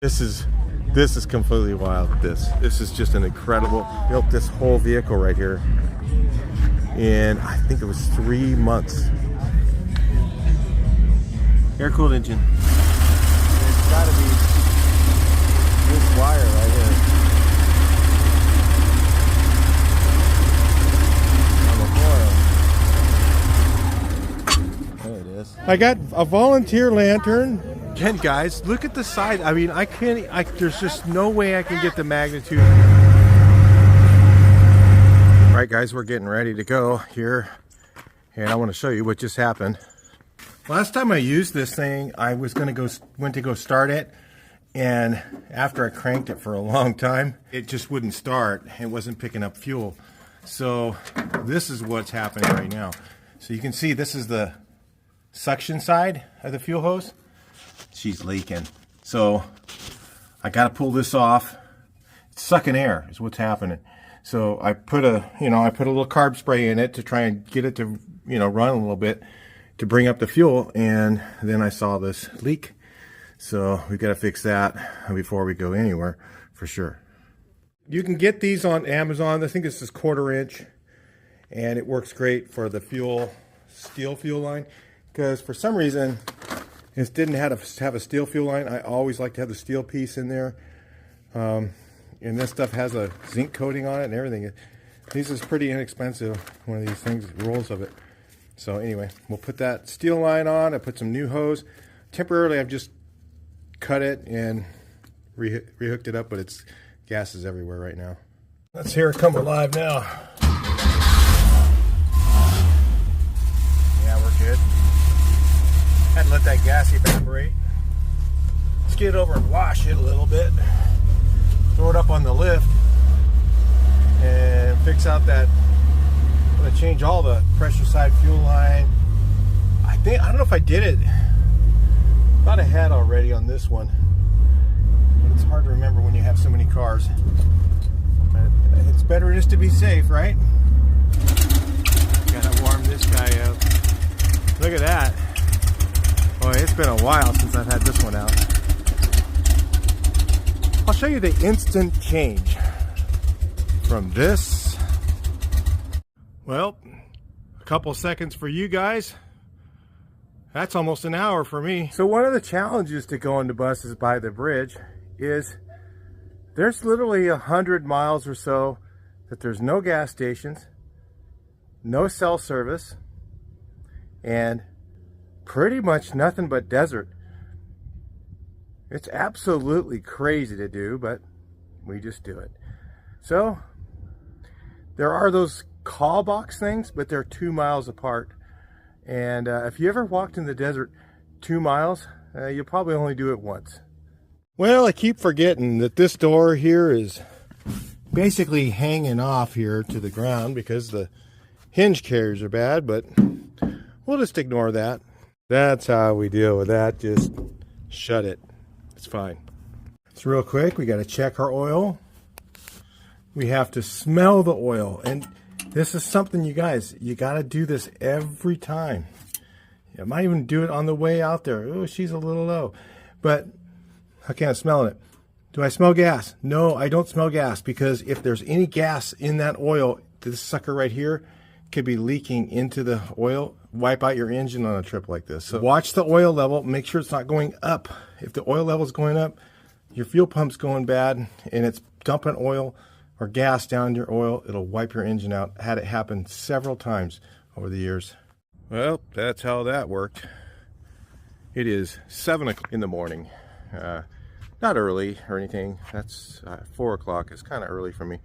This is completely wild. This is just an incredible. Built this whole vehicle right here in, I think it was 3 months. Air-cooled engine. It's got to be this wire right here. On the coil. There it is. I got a volunteer lantern. Again, guys, look at the side. I mean, there's just no way I can get the magnitude. All right, guys, we're getting ready to go here, and I want to show you what just happened. Last time I used this thing, I went to go start it, and after I cranked it for a long time, it just wouldn't start. It wasn't picking up fuel. So this is what's happening right now. So you can see this is the suction side of the fuel hose. She's leaking, so I got to pull this off. It's sucking air is what's happening. So I put a little carb spray in it to try and get it to run a little bit to bring up the fuel, and then I saw this leak. So we got to fix that before we go anywhere for sure. You can get these on Amazon. I think this is 1/4 inch, and it works great for the steel fuel line, because for some reason it didn't have a steel fuel line. I always like to have the steel piece in there. And this stuff has a zinc coating on it and everything. This is pretty inexpensive, one of these things, rolls of it. So anyway, we'll put that steel line on. I put some new hose. Temporarily, I've just cut it and rehooked it up, but it's gas is everywhere right now. Let's hear it come alive now. Yeah, we're good. Had to let that gas evaporate. Let's get it over and wash it a little bit. Throw it up on the lift and fix out that. I'm going to change all the pressure side fuel line. I don't know if I did it. Thought I had already on this one. But it's hard to remember when you have so many cars. But it's better just to be safe, right? Gotta warm this guy up. Look at that. Boy, it's been a while since I've had this one out. I'll show you the instant change from this. Well, a couple seconds for you guys. That's almost an hour for me. So one of the challenges to going to buses by the bridge is there's literally 100 miles or so that there's no gas stations, no cell service, and pretty much nothing but desert. It's absolutely crazy to do, but we just do it. So there are those call box things, but they're 2 miles apart. And if you ever walked in the desert 2 miles, you'll probably only do it once. Well, I keep forgetting that this door here is basically hanging off here to the ground because the hinge carriers are bad, but we'll just ignore that. That's how we deal with that. Just shut it. It's fine. So real quick, we got to check our oil. We have to smell the oil. And this is something, you guys, you got to do this every time. I might even do it on the way out there. Oh, she's a little low. But, okay, I'm smelling it. Do I smell gas? No, I don't smell gas, because if there's any gas in that oil, this sucker right here could be leaking into the oil. Wipe out your engine on a trip like this. So watch the oil level. Make sure it's not going up. If the oil level is going up, your fuel pump's going bad and it's dumping oil or gas down your oil, it'll wipe your engine out. Had it happen several times over the years. Well, that's how that worked. It is 7 o'clock in the morning. Not early or anything. That's 4 o'clock. It's kind of early for me.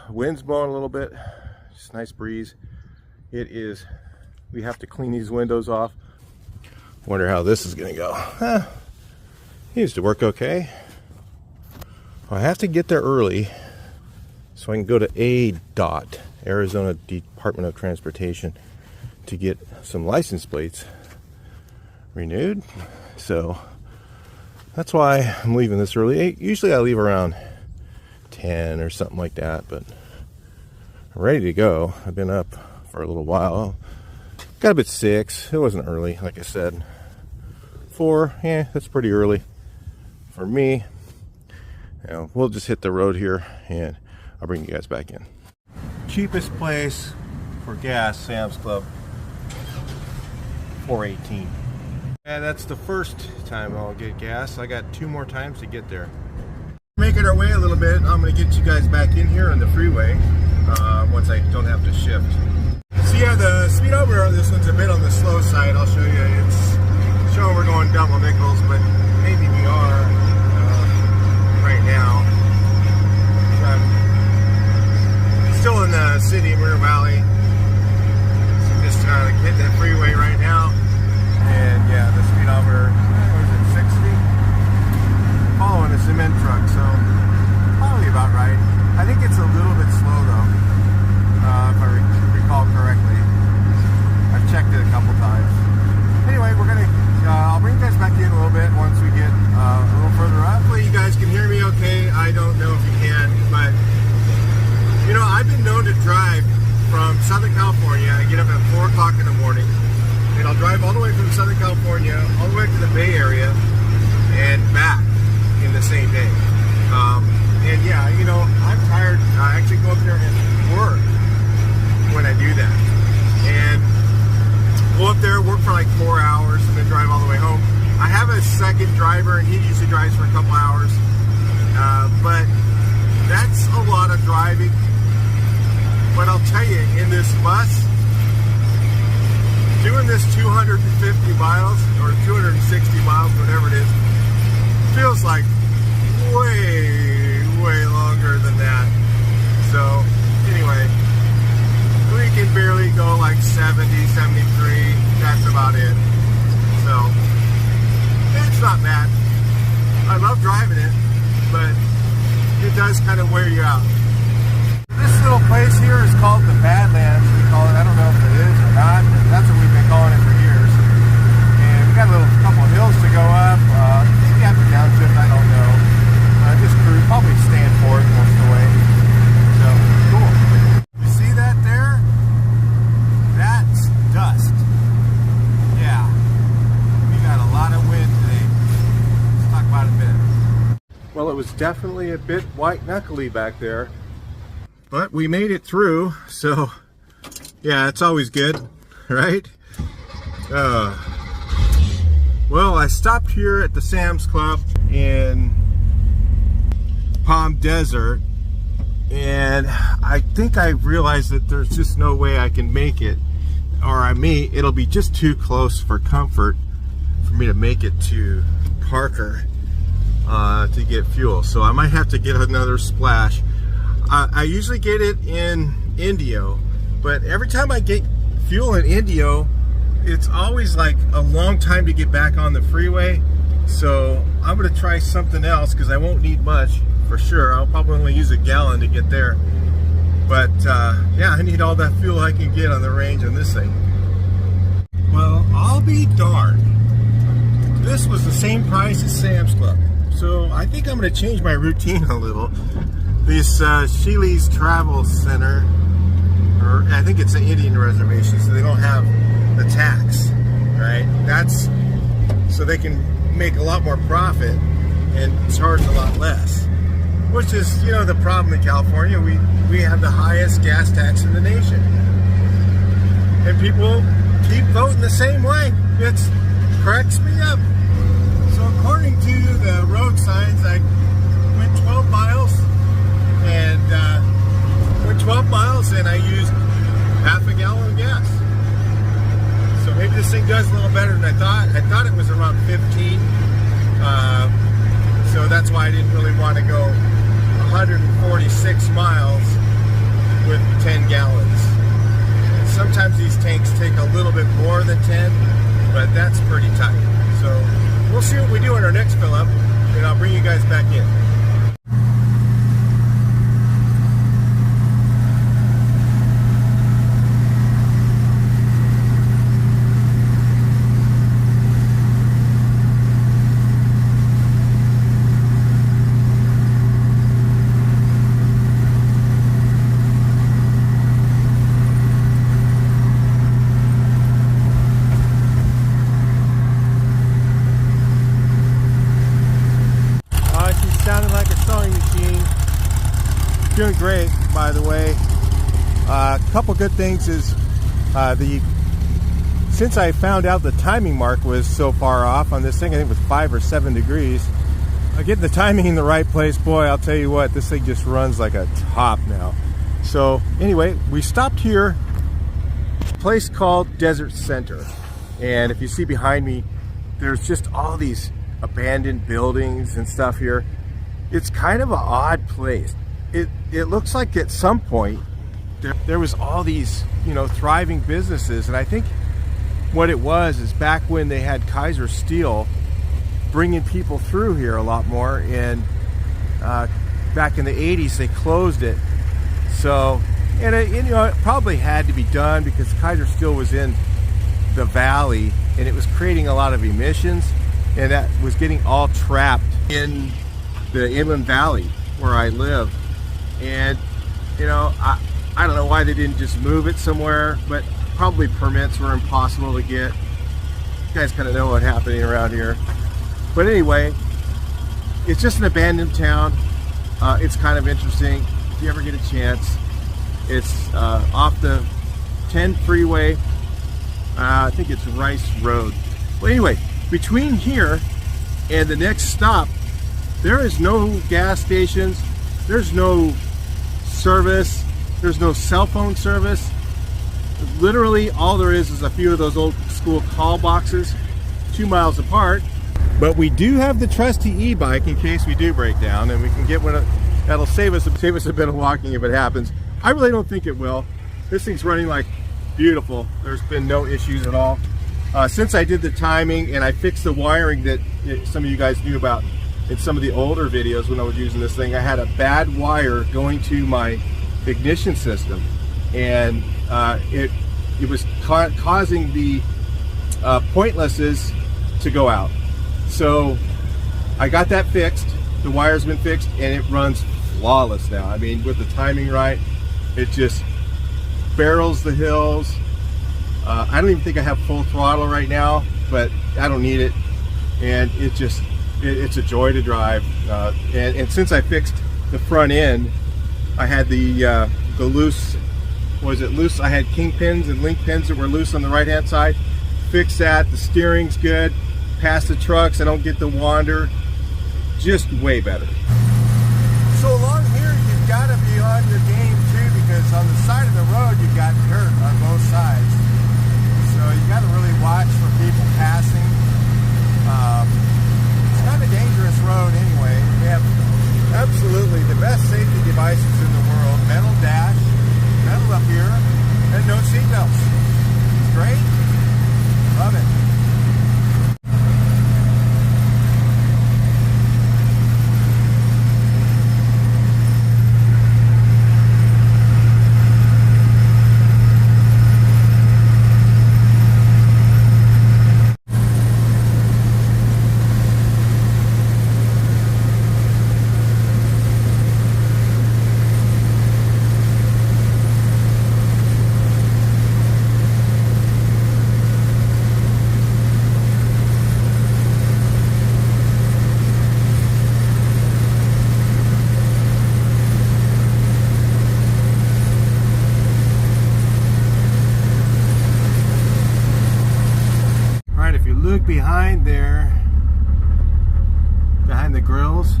Wind's blowing a little bit. Just nice breeze. It is, we have to clean these windows off. Wonder how this is gonna go. It used to work okay. I have to get there early so I can go to ADOT, Arizona Department of Transportation, to get some license plates renewed. So that's why I'm leaving this early. Usually I leave around 10 or something like that, but I'm ready to go. I've been up for a little while. Got up at 6. It wasn't early, like I said. 4, yeah, that's pretty early. for me, we'll just hit the road here and I'll bring you guys back in. Cheapest place for gas, Sam's Club, $4.18. And that's the first time I'll get gas. I got 2 more times to get there. Making our way a little bit. I'm going to get you guys back in here on the freeway once I don't have to shift. So yeah, the speedometer on this one's a bit on the slow side. I'll show you. It's showing we're going double nickels, but maybe we are right now. So I'm still in the city, River Valley. So just hitting that freeway right now. And yeah, the speedometer, what is it, 60? Following a cement truck, so probably about right. I think it's a little bit slow though, if I recall correctly. I've checked it a couple times. Anyway, we're gonna, I'll bring you guys back in a little bit once we get a little further up. Hopefully you guys can hear me okay. I don't know if you can, but I've been known to drive from Southern California. I get up at 4 o'clock in the morning, and I'll drive all the way from Southern California all the way to the Bay Area and back in the same day. And yeah, I'm tired. I actually go up there and work when I do that. And go up there, work for like 4 hours, and then drive all the way home. I have a second driver, and he usually drives for a couple hours. But that's a lot of driving. But I'll tell you, in this bus, doing this 250 miles or 260 miles, whatever it is, feels like way longer than that. So anyway, we can barely go like 70, 73. That's about it. So it's not bad. I love driving it, but it does kind of wear you out. This little place here is called the Badlands. We call it. I don't know if it is or not, but that's what we've been calling it for years. And we got a couple of hills to go up. Maybe after downshift, I don't know. Just cruise, probably stand for it most of the way. So cool. You see that there? That's dust. Yeah, we got a lot of wind today. Let's talk about it a bit. Well, it was definitely a bit white knuckly back there. But we made it through, so yeah, it's always good, right? Well, I stopped here at the Sam's Club in Palm Desert, and I think I realized that there's just no way I can make it, or it'll be just too close for comfort for me to make it to Parker to get fuel. So I might have to get another splash. I usually get it in Indio, but every time I get fuel in Indio, it's always like a long time to get back on the freeway. So I'm gonna try something else because I won't need much for sure. I'll probably only use a gallon to get there. But yeah, I need all that fuel I can get on the range on this thing. Well, I'll be darned. This was the same price as Sam's Club. So I think I'm gonna change my routine a little. This Sheely's Travel Center, or I think it's an Indian reservation, so they don't have the tax, right? That's so they can make a lot more profit and charge a lot less, which is, the problem in California. We have the highest gas tax in the nation, and people keep voting the same way. It cracks me up. So according to the road signs, I went 12 miles. And went 12 miles and I used half a gallon of gas. So maybe this thing does a little better than I thought. I thought it was around 15. So that's why I didn't really want to go 146 miles with 10 gallons. And sometimes these tanks take a little bit more than 10, but that's pretty tight. So we'll see what we do in our next fill up, and I'll bring you guys back in. Doing great, by the way. A couple good things is since I found out the timing mark was so far off on this thing, I think it was 5 or 7 degrees. Getting the timing in the right place, boy, I'll tell you what, this thing just runs like a top now. So anyway, we stopped here, a place called Desert Center. And if you see behind me, there's just all these abandoned buildings and stuff here. It's kind of an odd place. It looks like at some point there was all these, you know, thriving businesses, and I think what it was is back when they had Kaiser Steel bringing people through here a lot more, and back in the 80s they closed it. So, and you know, it probably had to be done because Kaiser Steel was in the valley and it was creating a lot of emissions, and that was getting all trapped in the inland valley where I live. And you know, I don't know why they didn't just move it somewhere, but probably permits were impossible to get. You guys kind of know what's happening around here. But anyway, it's just an abandoned town. It's kind of interesting if you ever get a chance. It's off the 10 freeway. I think it's Rice Road. Well, anyway, between here and the next stop, there is no gas stations. There's no service. There's no cell phone service. Literally all there is a few of those old school call boxes 2 miles apart. But we do have the trusty e-bike in case we do break down, and we can get one that'll save us a bit of walking if it happens. I really don't think it will. This thing's running like beautiful. There's been no issues at all. Since I did the timing and I fixed the wiring that some of you guys knew about in some of the older videos when I was using this thing, I had a bad wire going to my ignition system, and it was causing the pointlesses to go out. So I got that fixed. The wire's been fixed and it runs flawless now. I mean, with the timing right, it just barrels the hills. I don't even think I have full throttle right now, but I don't need it. And it's a joy to drive. And since I fixed the front end, I had the loose, loose? I had kingpins and link pins that were loose on the right hand side. Fixed that. The steering's good. Past the trucks, I don't get to wander. Just way better. So along here, you've got to be on your game too, because on the side of the road, you've got dirt on both sides. So you got to really watch for people passing. It's kind of a dangerous road anyway. We have absolutely the best safety devices in the world. Metal dash, metal up here, and no seatbelts. It's great. Love it. Look behind there, behind the grills,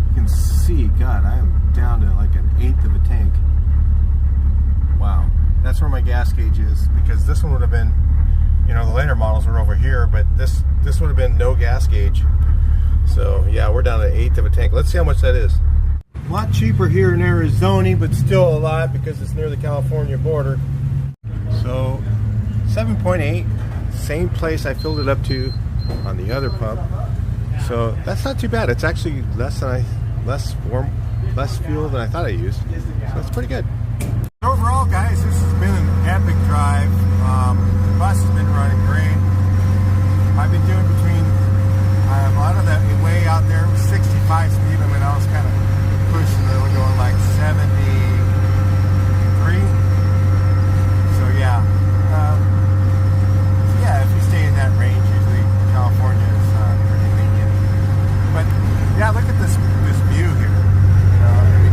you can see, God, I am down to like 1/8 of a tank. Wow, that's where my gas gauge is, because this one would have been, you know, the later models were over here, but this would have been no gas gauge. So yeah, we're down to 1/8 of a tank. Let's see how much that is. A lot cheaper here in Arizona, but still a lot because it's near the California border. So 7.8. Same place I filled it up to on the other pump, so that's not too bad. It's actually less fuel than I thought I used, so that's pretty good. Overall, guys, this has been an epic drive. The bus has been running great. I've been doing between a lot of that way out there was 65 speed limit. I was kind of pushing it, going like 73. So yeah. Yeah, if you stay in that range, usually California is pretty lenient. But yeah, look at this view here. You know,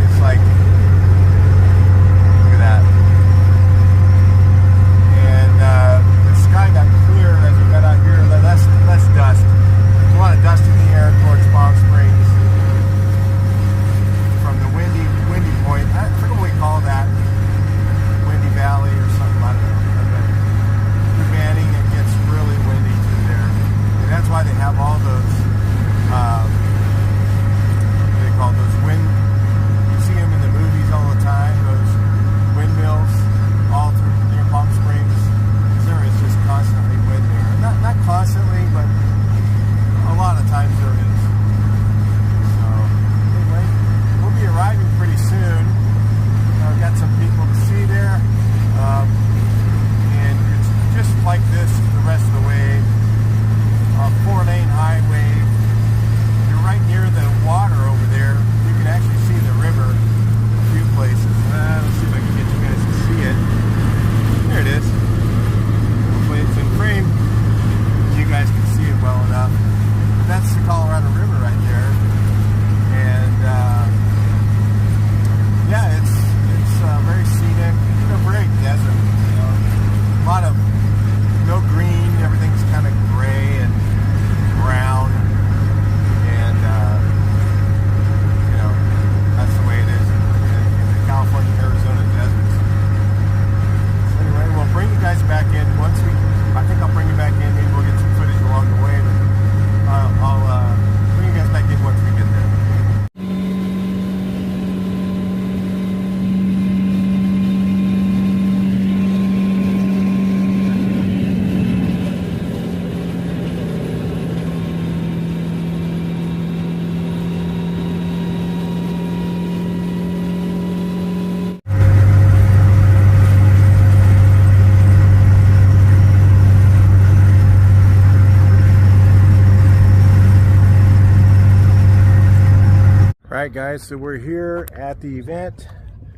Alright guys, so we're here at the event.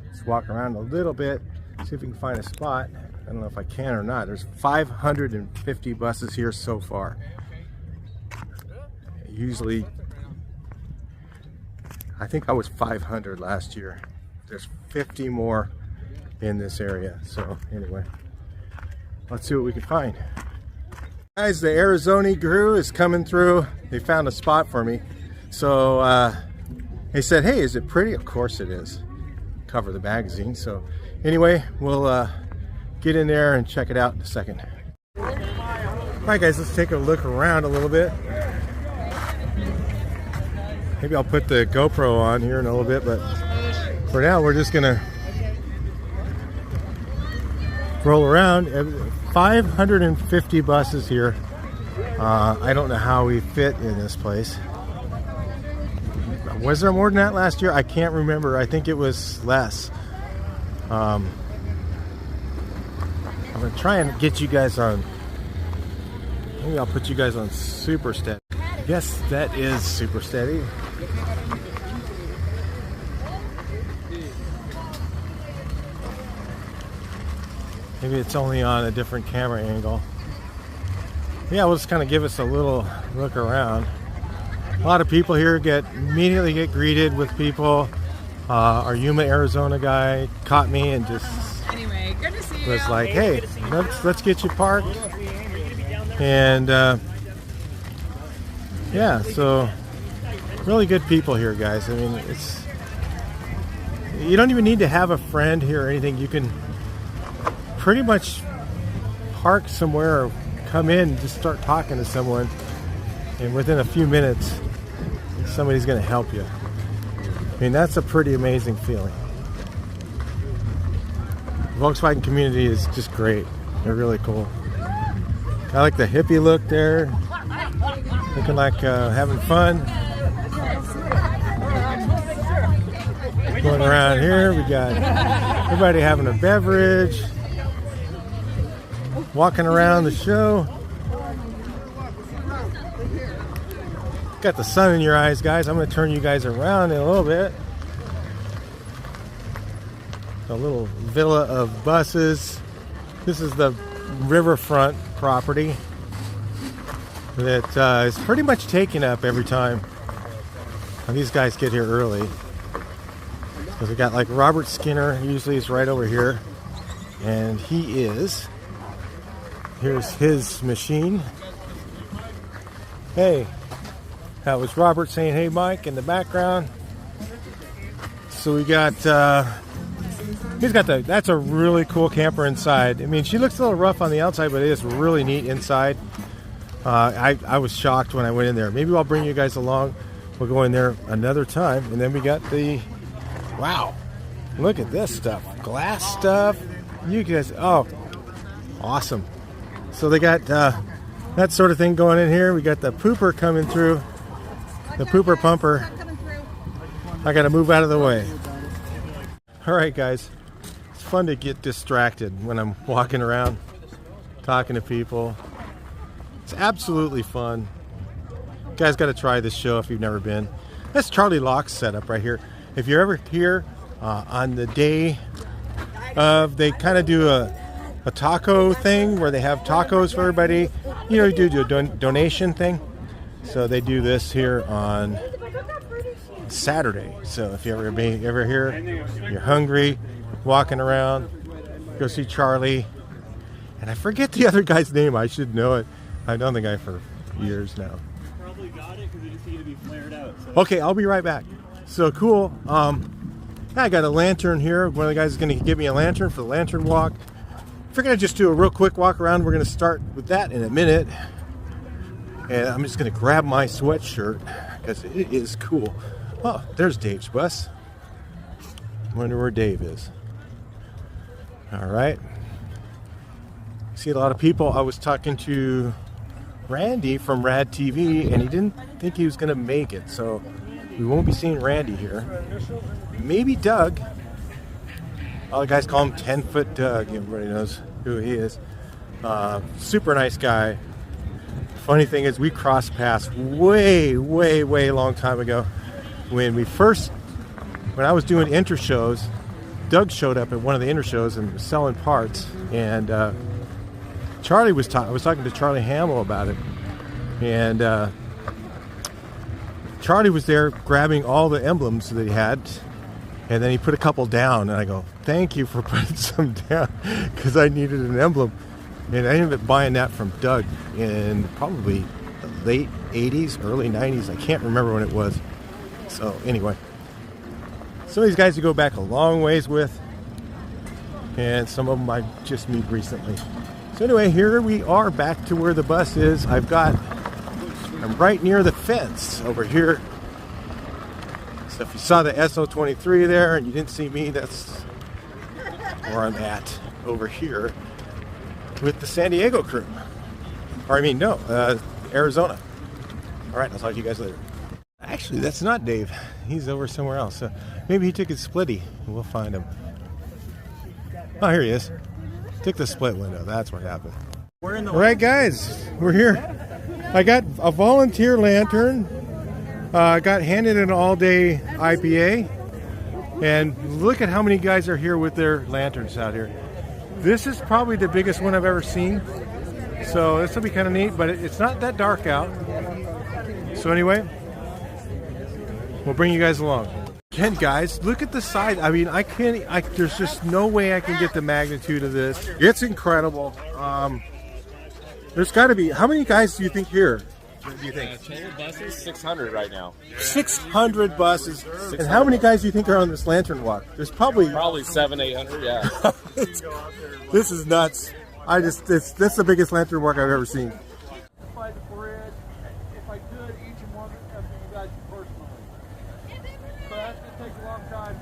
Let's walk around a little bit, see if we can find a spot. I don't know if I can or not. There's 550 buses here so far. Usually, I think I was 500 last year. There's 50 more in this area. So anyway, let's see what we can find. Guys, the Arizona crew is coming through. They found a spot for me. So they said, hey, is it pretty? Of course it is. Cover the magazine. So anyway, we'll get in there and check it out in a second. Alright guys, let's take a look around a little bit. Maybe I'll put the GoPro on here in a little bit, but for now we're just gonna roll around. 550 buses here. I don't know how we fit in this place. Was there more than that last year? I can't remember. I think it was less. I'm gonna try and get you guys on. Maybe I'll put you guys on super steady. Yes, that is super steady. Maybe it's only on a different camera angle. Yeah, we'll just kind of give us a little look around. A lot of people here immediately get greeted with people. Our Yuma, Arizona guy caught me and just good to see you. Was like, hey, let's get you parked. And yeah, so really good people here, guys. I mean, you don't even need to have a friend here or anything. You can pretty much park somewhere or come in and just start talking to someone, and within a few minutes somebody's going to help you. I mean, that's a pretty amazing feeling. The Volkswagen community is just great. They're really cool. I like the hippie look there, looking like having fun. Going around here, we got everybody having a beverage, walking around the show. Got the sun in your eyes, guys. I'm going to turn you guys around in a little bit. A little villa of buses. This is the riverfront property that is pretty much taken up every time. And these guys get here early. Because we got like Robert Skinner, usually is right over here. And here's his machine. Hey, that was Robert saying, hey Mike, in the background. So we got, that's a really cool camper inside. I mean, she looks a little rough on the outside, but it is really neat inside. I was shocked when I went in there. Maybe I'll bring you guys along. We'll go in there another time. And then we got wow, look at this stuff. Glass stuff. You guys, oh, awesome. So they got that sort of thing going in here. We got the pooper coming through. The pooper pumper. I gotta move out of the way. Alright guys, it's fun to get distracted when I'm walking around talking to people. It's absolutely fun. You guys gotta try this show if you've never been. That's Charlie Locke's setup right here. If you're ever here on the day of, they kind of do a taco thing where they have tacos for everybody. You know, you do a donation thing. So they do this here on Saturday. So if you ever here, you're hungry, walking around, go see Charlie. And I forget the other guy's name. I should know it. I've known the guy for years now. Probably got it because it just needed to be flared out. So. Okay, I'll be right back. So cool. I got a lantern here. One of the guys is going to give me a lantern for the lantern walk. If we're going to just do a real quick walk around, we're going to start with that in a minute. And I'm just going to grab my sweatshirt because it is cool. Oh, there's Dave's bus. Wonder where Dave is. All right. See a lot of people. I was talking to Randy from Rad TV, and he didn't think he was going to make it. So we won't be seeing Randy here. Maybe Doug. All the guys call him 10-foot Doug. Everybody knows who he is. Super nice guy. Funny thing is, we crossed paths way long time ago. when I was doing inter shows, Doug showed up at one of the inter shows and was selling parts, and Charlie was I was talking to Charlie Hamill about it, and Charlie was there grabbing all the emblems that he had, and then he put a couple down, and I go, thank you for putting some down, because I needed an emblem. And I ended up buying that from Doug in probably the late 80s, early 90s. I can't remember when it was. So anyway, some of these guys you go back a long ways with, and some of them I just meet recently. So anyway, here we are back to where the bus is. I'm right near the fence over here. So if you saw the SO23 there and you didn't see me, that's where I'm at over here with the San Diego crew. Or I mean, no, Arizona. All right, I'll talk to you guys later. Actually, that's not Dave. He's over somewhere else. So maybe he took his splitty, and we'll find him. Oh, here he is. Took the split window. That's what happened. All right, guys, we're here. I got a volunteer lantern. I got handed an all-day IPA. And look at how many guys are here with their lanterns out here. This is probably the biggest one I've ever seen. So this will be kind of neat, but it's not that dark out. So anyway, we'll bring you guys along. Again, guys, look at the size. I mean, there's just no way I can get the magnitude of this. It's incredible. There's got to be, how many guys do you think here? Do you think? Total buses, 600 right now. 600 buses. 600. And how many guys do you think are on this lantern walk? There's probably 700, 800, yeah. This is nuts. That's the biggest lantern walk I've ever seen. If I could, each and one of you guys personally. So that's going to take a long time.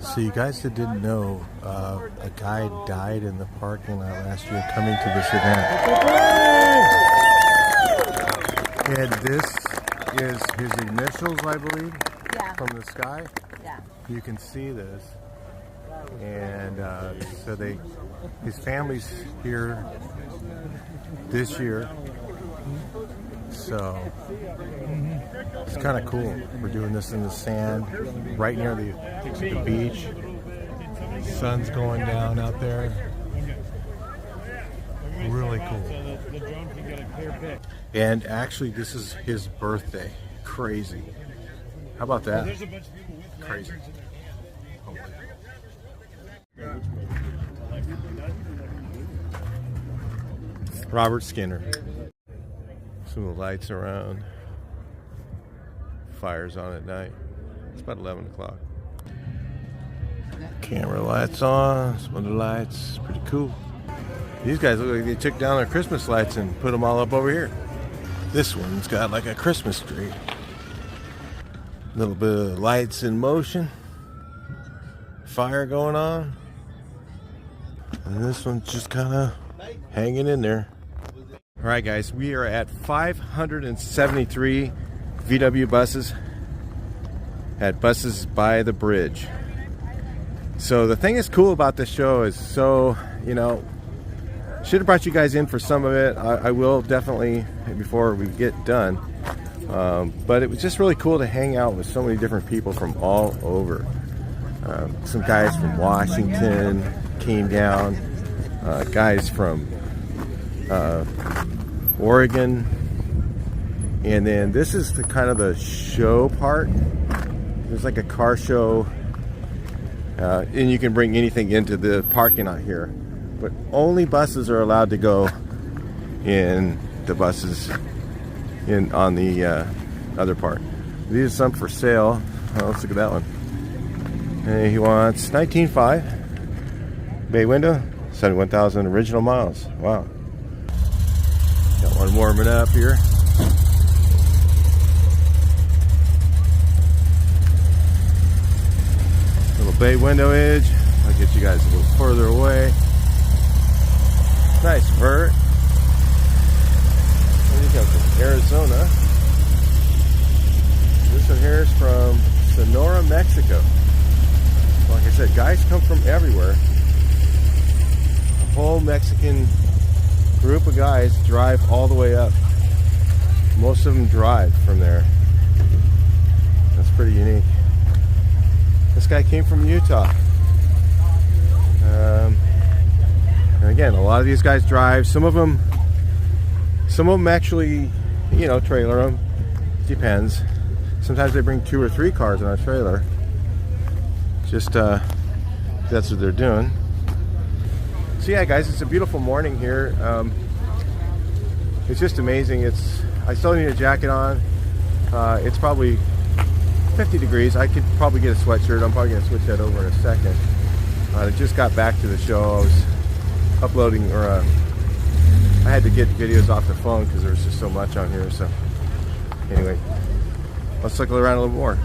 So you guys that didn't know, a guy died in the parking lot last year coming to this event. And this is his initials, I believe, from the sky. Yeah. You can see this. And so his family's here this year. So it's kind of cool. We're doing this in the sand, right near the beach. Sun's going down out there. Really cool. And actually, this is his birthday. Crazy. How about that? Crazy. Robert Skinner. Some of the lights around. Fire's on at night. It's about 11 o'clock. Camera lights on. Some other lights. Pretty cool. These guys look like they took down their Christmas lights and put them all up over here. This one's got like a Christmas tree. A little bit of lights in motion. Fire going on. And this one's just kind of hanging in there. All right, guys, we are at 573 VW buses at Buses by the Bridge. So the thing that's cool about this show is, should have brought you guys in for some of it. I will definitely before we get done. But it was just really cool to hang out with so many different people from all over. Some guys from Washington came down. Guys from Oregon. And then this is the kind of the show part. There's like a car show. And you can bring anything into the parking lot here. But only buses are allowed to go in the buses on the other part. These are some for sale. Oh, let's look at that one. Hey, he wants 19.5 bay window, 71,000 original miles. Wow. Got one warming up here. Little bay window edge. I'll get you guys a little further away. Nice vert. Where do you come from? Arizona. This one here is from Sonora, Mexico. Like I said, guys come from everywhere. A whole Mexican group of guys drive all the way up. Most of them drive from there. pretty unique. This guy came from Utah. And again, a lot of these guys drive. Some of them actually, you know, trailer them. Depends. Sometimes they bring 2 or 3 cars in a trailer. Just that's what they're doing. So yeah, guys, it's a beautiful morning here. It's just amazing. I still need a jacket on. It's probably 50 degrees. I could probably get a sweatshirt. I'm probably going to switch that over in a second. I just got back to the show. I was uploading, or I had to get videos off the phone because there was just so much on here. So anyway, let's circle around a little more.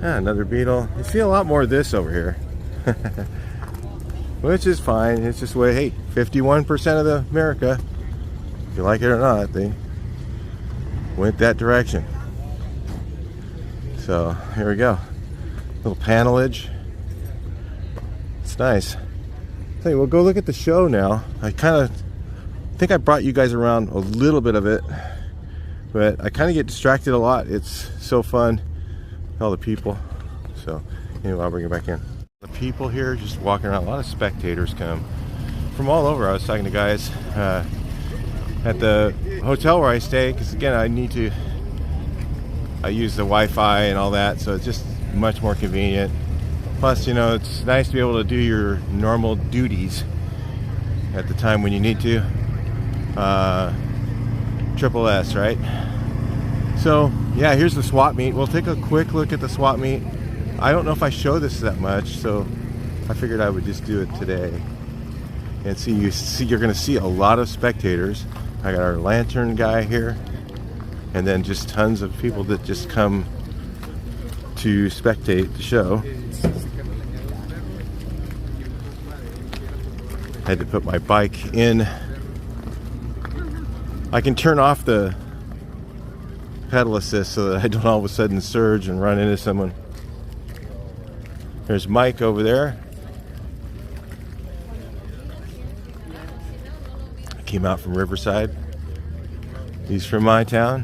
Another Beetle. You see a lot more of this over here. Which is fine. It's just way, hey, 51% of the America, if you like it or not, they went that direction. So here we go. Little panelage. It's nice. Tell you, we'll go look at the show now. I think I brought you guys around a little bit of it, but I kind of get distracted a lot. It's so fun. All the people. So anyway, I'll bring it back in. The people here just walking around. A lot of spectators come from all over. I was talking to guys at the hotel where I stay, because again, I use the Wi-Fi and all that, so it's just much more convenient. Plus, you know, it's nice to be able to do your normal duties at the time when you need to. Triple S, right? So yeah, here's the swap meet. We'll take a quick look at the swap meet. I don't know if I show this that much, so I figured I would just do it today. And you're going to see a lot of spectators. I got our lantern guy here, and then just tons of people that just come to spectate the show. I had to put my bike in. I can turn off the pedal assist so that I don't all of a sudden surge and run into someone. There's Mike over there. I came out from Riverside. He's from my town.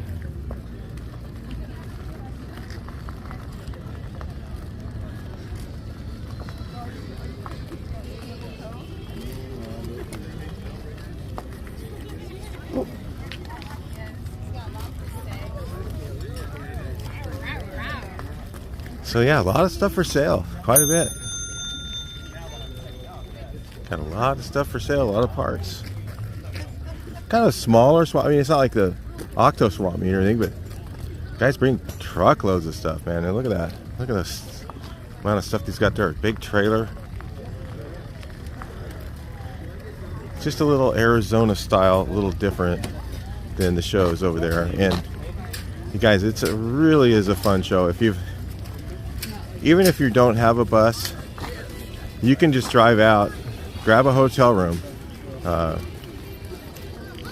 So yeah, a lot of stuff for sale, quite a bit. Got a lot of stuff for sale, a lot of parts. Kind of smaller swap. I mean, it's not like the Octo swap meet or anything, but guys bring truckloads of stuff, man. And look at that. Look at this amount of stuff he's got there. Big trailer. Just a little Arizona style, a little different than the shows over there. And you guys, really is a fun show. Even if you don't have a bus, you can just drive out, grab a hotel room.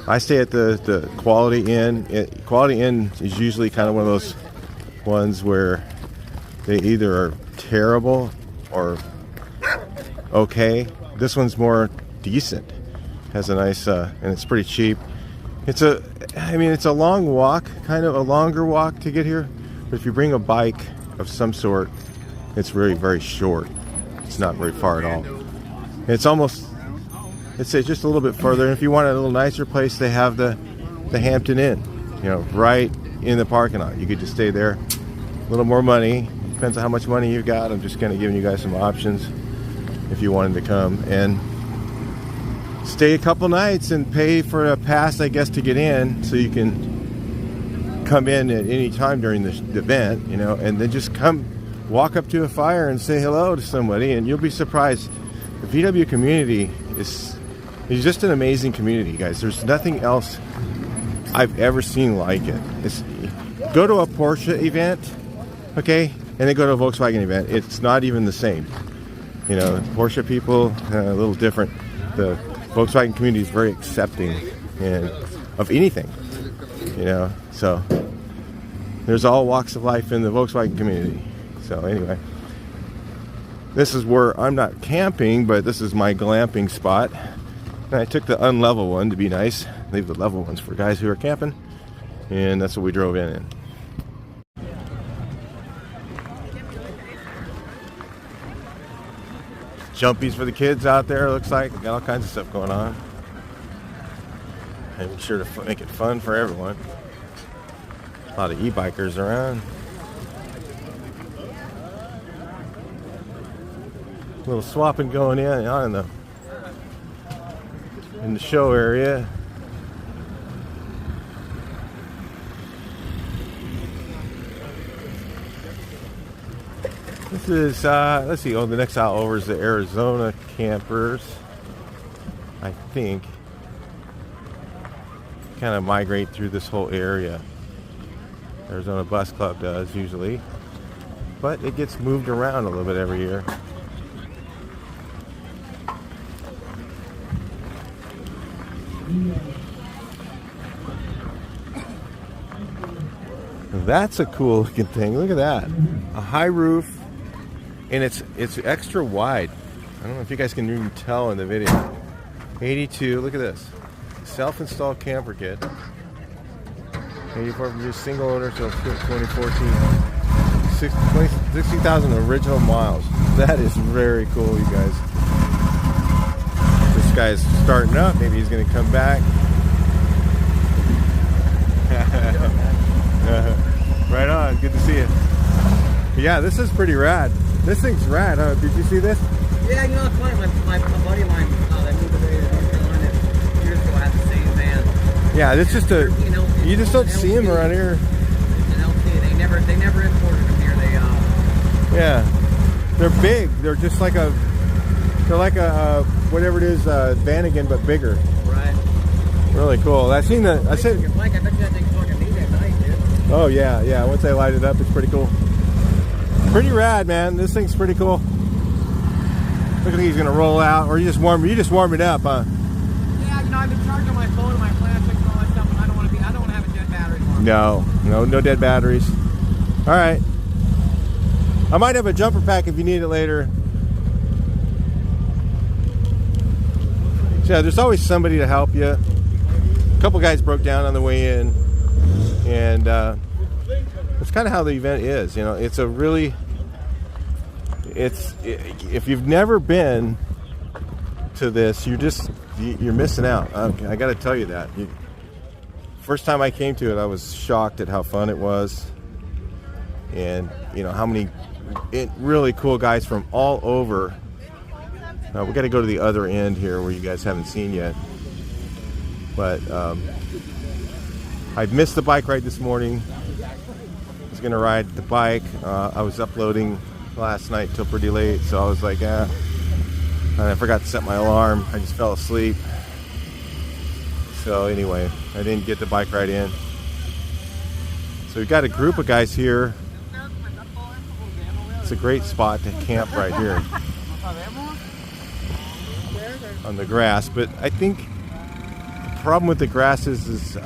I stay at the Quality Inn. Quality Inn is usually kind of one of those ones where they either are terrible or okay. This one's more decent. Has a nice, and it's pretty cheap. It's a long walk, kind of a longer walk to get here. But if you bring a bike of some sort, it's really very short. It's not very far at all. It's just a little bit further. And if you want a little nicer place, they have the Hampton Inn, you know, right in the parking lot. You could just stay there. A little more money. Depends on how much money you've got. I'm just kind of giving you guys some options if you wanted to come and stay a couple nights and pay for a pass, I guess, to get in, so you can come in at any time during the event, you know, and then just walk up to a fire and say hello to somebody, and you'll be surprised. The VW community is just an amazing community, guys. There's nothing else I've ever seen like it. Go to a Porsche event, okay, and then go to a Volkswagen event. It's not even the same. You know, Porsche people, a little different. The Volkswagen community is very accepting of anything, you know. So there's all walks of life in the Volkswagen community. So anyway, this is where I'm not camping, but this is my glamping spot. And I took the unlevel one to be nice. Leave the level ones for guys who are camping. And that's what we drove in. Jumpies for the kids out there, looks like. Got all kinds of stuff going on. And make sure to make it fun for everyone. A lot of e-bikers around. A little swapping going on in the show area. This is, let's see, the next out over is the Arizona campers, I think. Kind of migrate through this whole area. Arizona Bus Club does usually, but it gets moved around a little bit every year. That's a cool looking thing. Look at that. A high roof, and it's extra wide. I don't know if you guys can even tell in the video. 82, look at this. Self-installed camper kit. 84 from just single owner, so 2014. 60,000 original miles. That is very cool, you guys. This guy's starting up. Maybe he's going to come back. Right on. Good to see you. Yeah, this is pretty rad. This thing's rad, huh? Did you see this? Yeah, you know, it's funny. My buddy of mine that moved to North Carolina years ago had the same van. Yeah, it's just a. You just don't see them around here. An LT. They never imported them here. Yeah, they're big. They're just like a. They're like a whatever it is, Vanagon, but bigger. Right. Really cool. I seen the. I said. I bet you that thing's fucking neat at night, dude. Oh yeah. Once they light it up, it's pretty cool. Pretty rad, man. This thing's pretty cool. Look at he's gonna roll out, or you just warm it up, huh? Yeah, you know, I've been charging my phone and my plastics and all that stuff, and I don't want to have a dead battery anymore. No dead batteries. All right. I might have a jumper pack if you need it later. So yeah, there's always somebody to help you. A couple guys broke down on the way in, and it's kind of how the event is. You know, it's a really, if you've never been to this, you're missing out. I got to tell you that. First time I came to it, I was shocked at how fun it was, and you know how many really cool guys from all over. We got to go to the other end here where you guys haven't seen yet. But I missed the bike ride this morning. I was going to ride the bike. I was uploading last night till pretty late, so I was like, and I forgot to set my alarm. I just fell asleep. So anyway, I didn't get the bike ride in. So we've got a group of guys here. It's a great spot to camp right here on the grass, but I think the problem with the grass is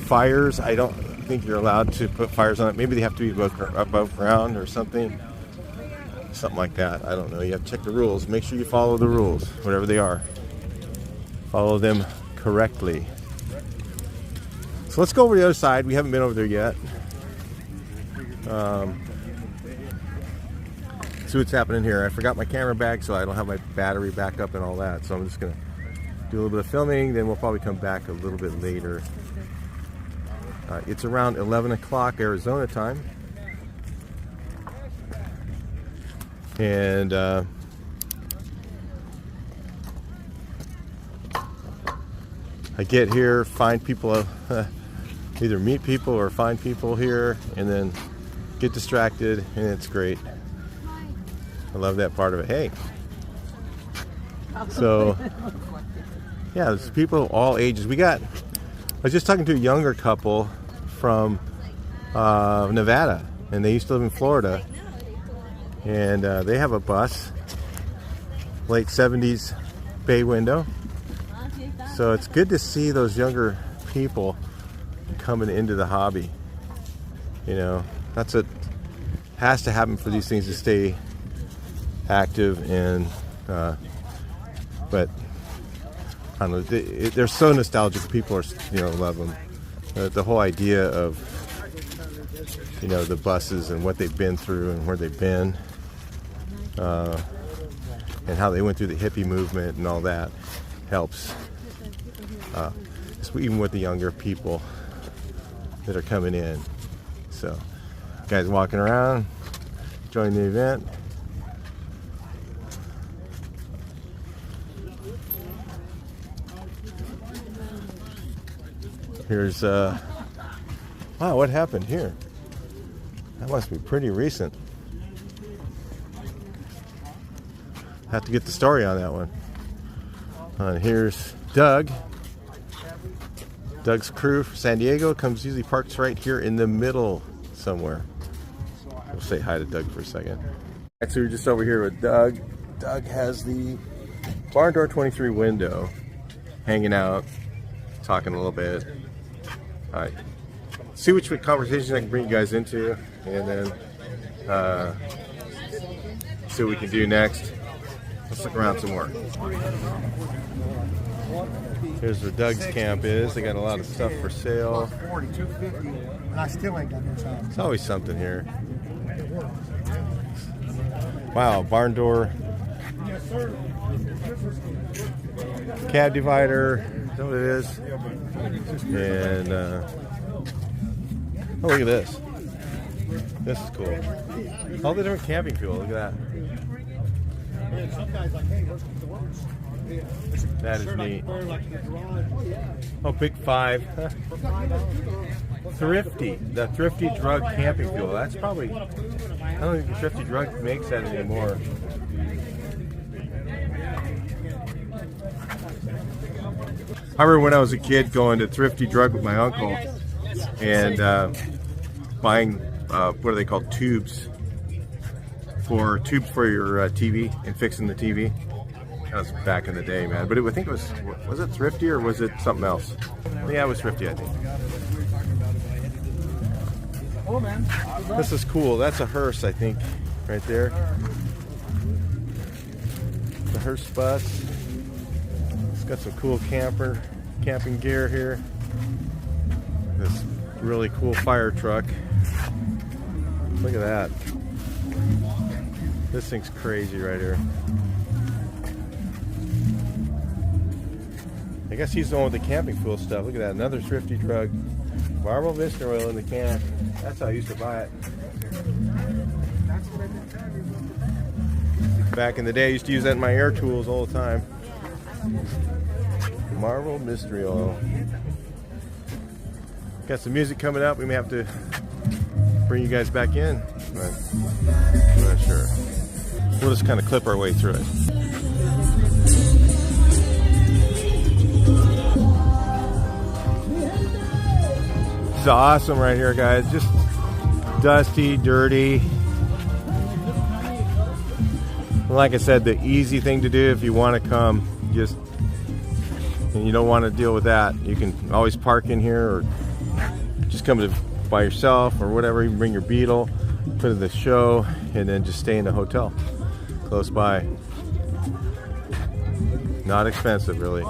fires. I don't think you're allowed to put fires on it. Maybe they have to be above ground or something like that. I don't know. You have to check the rules. Make sure you follow the rules, whatever they are. Follow them correctly. So let's go over the other side. We haven't been over there yet. See what's happening here. I forgot my camera bag, so I don't have my battery backup and all that. So I'm just gonna do a little bit of filming, then we'll probably come back a little bit later. It's around 11 o'clock Arizona time. And I get here, find people, either meet people or find people here, and then get distracted, and it's great. I love that part of it. Hey. So, yeah, there's people of all ages. I was just talking to a younger couple from Nevada, and they used to live in Florida. And they have a bus, late 70s bay window. So it's good to see those younger people coming into the hobby. You know, that's what has to happen for these things to stay active. And but I don't know, they're so nostalgic. People are, you know, love them. The whole idea of, you know, the buses and what they've been through and where they've been, and how they went through the hippie movement and all that helps. Even with the younger people that are coming in. So, guys walking around, enjoying the event. Here's, wow, what happened here? That must be pretty recent. Have to get the story on that one. And here's Doug. Doug's crew from San Diego usually parks right here in the middle somewhere. We'll say hi to Doug for a second. So we're just over here with Doug. Doug has the barn door 23 window, hanging out, talking a little bit. All right. See which conversations I can bring you guys into, and then see what we can do next. Let's look around some more. Here's where Doug's camp is. They got a lot of stuff for sale. It's always something here. Wow, barn door. Cab divider. Is that what it is? And oh, look at this. This is cool. All the different camping fuel. Look at that. That is neat. Oh, Big 5. Thrifty. The Thrifty Drug camping fuel. That's probably, I don't think the Thrifty Drug makes that anymore. I remember when I was a kid going to Thrifty Drug with my uncle and buying, what are they called, tubes for your TV and fixing the TV. That was back in the day, man. But I think it was it Thrifty or was it something else? Yeah, it was Thrifty, I think. This is cool. That's a hearse, I think, right there. The hearse bus. It's got some cool camping gear here. This really cool fire truck. Look at that. This thing's crazy right here. I guess he's the one with the camping fuel stuff. Look at that, another Thrifty Drug. Marble Vista oil in the can. That's how I used to buy it. Back in the day, I used to use that in my air tools all the time. Marble Mystery Oil. Got some music coming up. We may have to bring you guys back in, but I'm not sure. We'll just kind of clip our way through it. It's awesome right here, guys. Just dusty, dirty. Like I said, the easy thing to do if you want to come, and you don't want to deal with that, you can always park in here or just come by yourself or whatever. You can bring your Beetle, put in the show, and then just stay in a hotel close by. Not expensive, really. A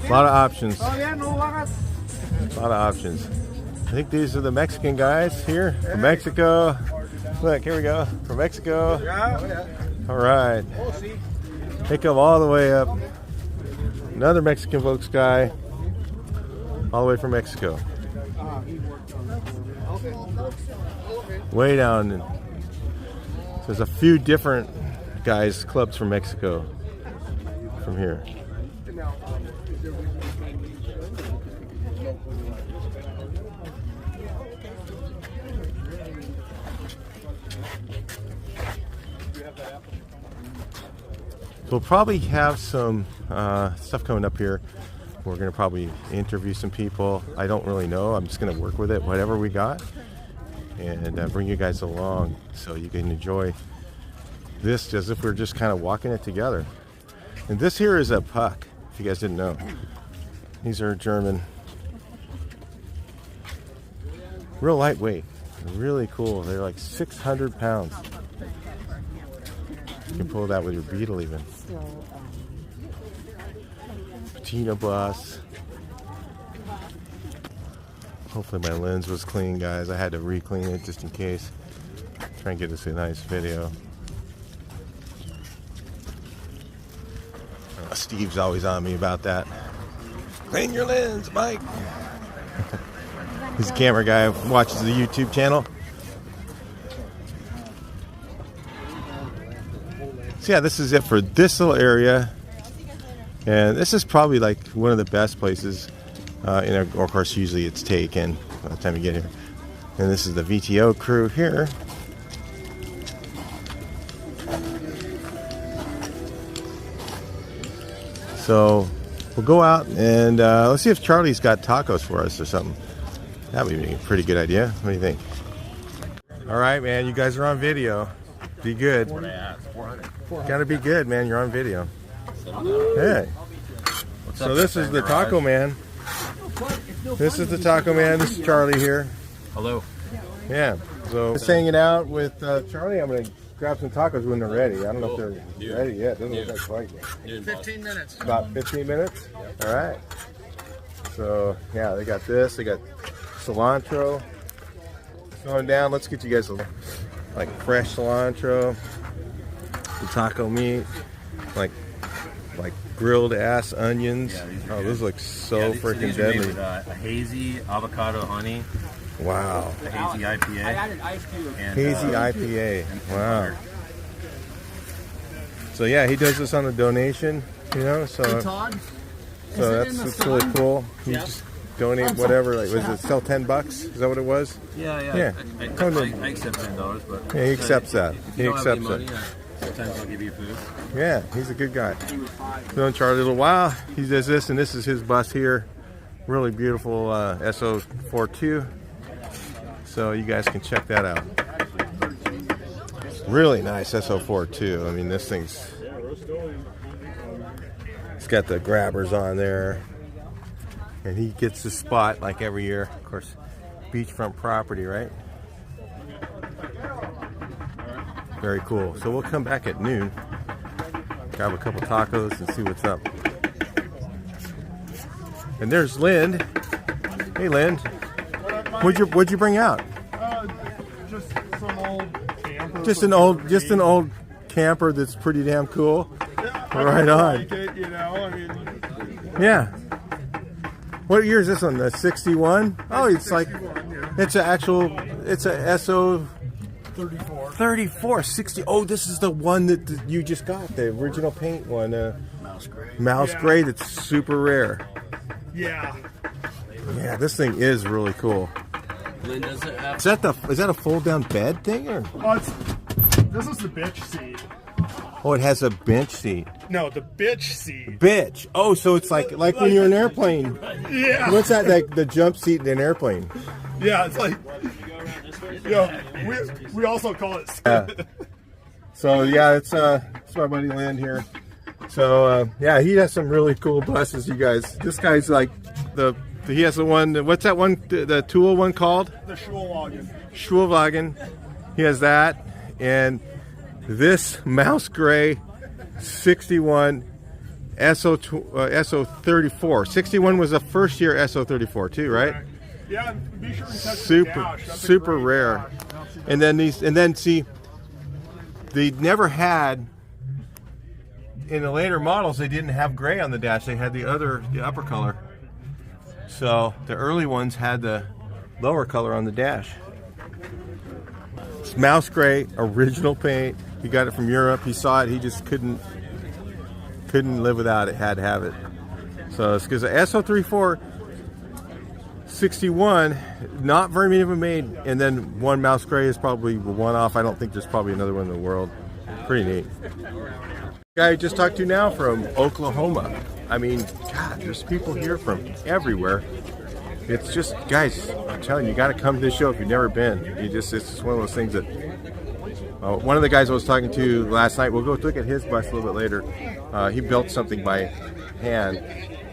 lot of options. A lot of options. I think these are the Mexican guys here from Mexico. Look, here we go. From Mexico. All right. They come all the way up. Another Mexican folks guy. All the way from Mexico. Way down. There's a few different guys, clubs from Mexico from here. So we'll probably have some stuff coming up here. We're going to probably interview some people. I don't really know. I'm just going to work with it, whatever we got, and bring you guys along so you can enjoy this as if we're just kind of walking it together. And this here is a puck, if you guys didn't know. These are German. Real lightweight. Really cool. They're like 600 pounds. You can pull that with your Beetle even. Tina bus. Hopefully my lens was clean, guys. I had to re-clean it just in case. Try and get us a nice video. Steve's always on me about that. Clean your lens, Mike. He's a camera guy who watches the YouTube channel. So yeah, this is it for this little area. And this is probably like one of the best places. Of course, usually it's taken by the time you get here. And this is the VTO crew here. So we'll go out and let's see if Charlie's got tacos for us or something. That would be a pretty good idea. What do you think? All right, man. You guys are on video. Be good. Gotta be good, man. You're on video. Hey. So this is the taco man. This is the taco man. This is Charlie here. Hello. Yeah. So just hanging out with Charlie. I'm gonna grab some tacos when they're ready. I don't know if they're ready yet. Doesn't look like quite yet. 15 minutes. About 15 minutes? All right. So, yeah, they got this. They got cilantro. Going down. Let's get you guys like fresh cilantro. The taco meat. Like grilled ass onions. Yeah, those look so freaking deadly. With, a hazy avocado honey. Wow. A hazy IPA. I added ice cube. And, hazy IPA. Wow. So yeah, he does this on a donation, you know. So that's really cool. You just donate whatever. Like, was it sell $10? Is that what it was? Yeah. I accept $10, but yeah, he accepts that. He accepts it. Sometimes I'll give you food. Yeah, he's a good guy. Known Charlie a little while. He does this, and this is his bus here. Really beautiful SO42. So you guys can check that out. Really nice SO42. I mean, this thing's... It's got the grabbers on there. And he gets the spot like every year. Of course, beachfront property, right? Very cool. So we'll come back at noon, grab a couple tacos and see what's up. And there's Lynn. Hey, Lynn. What'd you bring out? Just some old camper. Just an old camper that's pretty damn cool. Yeah, right on. Like it, you know. I mean. Yeah. What year is this one? The 61? Oh, it's 61, like yeah. It's a SO 34 60. Oh, this is the one that you just got, the original paint one. Mouse gray. That's super rare. Yeah. Yeah, this thing is really cool. Lynn, does it have... Is that a fold down bed thing or? This is the bitch seat. Oh, it has a bench seat. No, the bitch seat. Bitch. Oh, so it's like when you're in an airplane. Yeah. What's that? Like the jump seat in an airplane. Yeah, it's like. We also call it. So yeah, it's my buddy Lynn here. So yeah, he has some really cool buses, you guys. This guy's like he has the one. What's that one? The Tool one called? The Schulwagen. Schulwagen. He has that, and this mouse gray 61 SO34. 61 was the first year SO34 too, right? Yeah, be sure to touch the dash. Super rare. And then see, they never had, in the later models, they didn't have gray on the dash. They had the upper color. So the early ones had the lower color on the dash. It's mouse gray, original paint. He got it from Europe. He saw it. He just couldn't live without it. Had to have it. So it's because the SO34 61, not very many of them made, and then one mouse gray is probably one off. I don't think there's probably another one in the world. Pretty neat. Guy I just talked to now from Oklahoma. I mean, God, there's people here from everywhere. It's just, guys, I'm telling you, you got to come to this show if you've never been. It's just one of those things that. One of the guys I was talking to last night, we'll go look at his bus a little bit later. He built something by hand,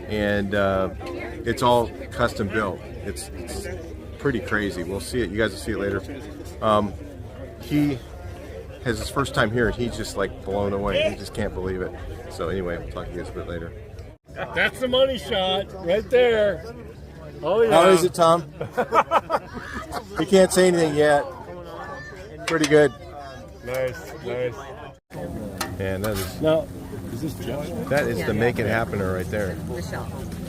and it's all custom built. It's pretty crazy. We'll see it. You guys will see it later. He has his first time here, and he's just like blown away. He just can't believe it. So anyway, we'll talk to you guys a bit later. That's the money shot right there. Oh, yeah. How is it, Tom? He can't say anything yet. Pretty good. Nice, nice. And that is Now, is this Josh? that is the make it happener right there.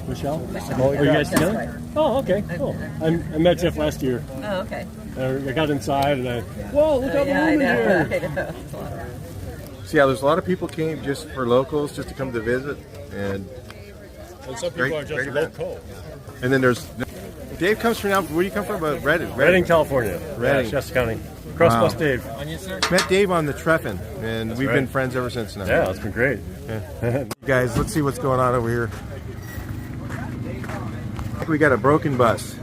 Michelle? Oh, are you guys together? Oh, okay, cool. I met Jeff last year. Oh, okay. I got inside and whoa, look how the room in here. So yeah, there's a lot of people came just for locals, just to come to visit, and some people are just local. And then there's Dave comes from now. Where do you come from? Redding, California. Redding, yeah, Shasta County. Cross Bus Dave. Met Dave on the Treffin, and we've been friends ever since now. Yeah, it's been great. Yeah. Guys, let's see what's going on over here. I think we got a broken bus.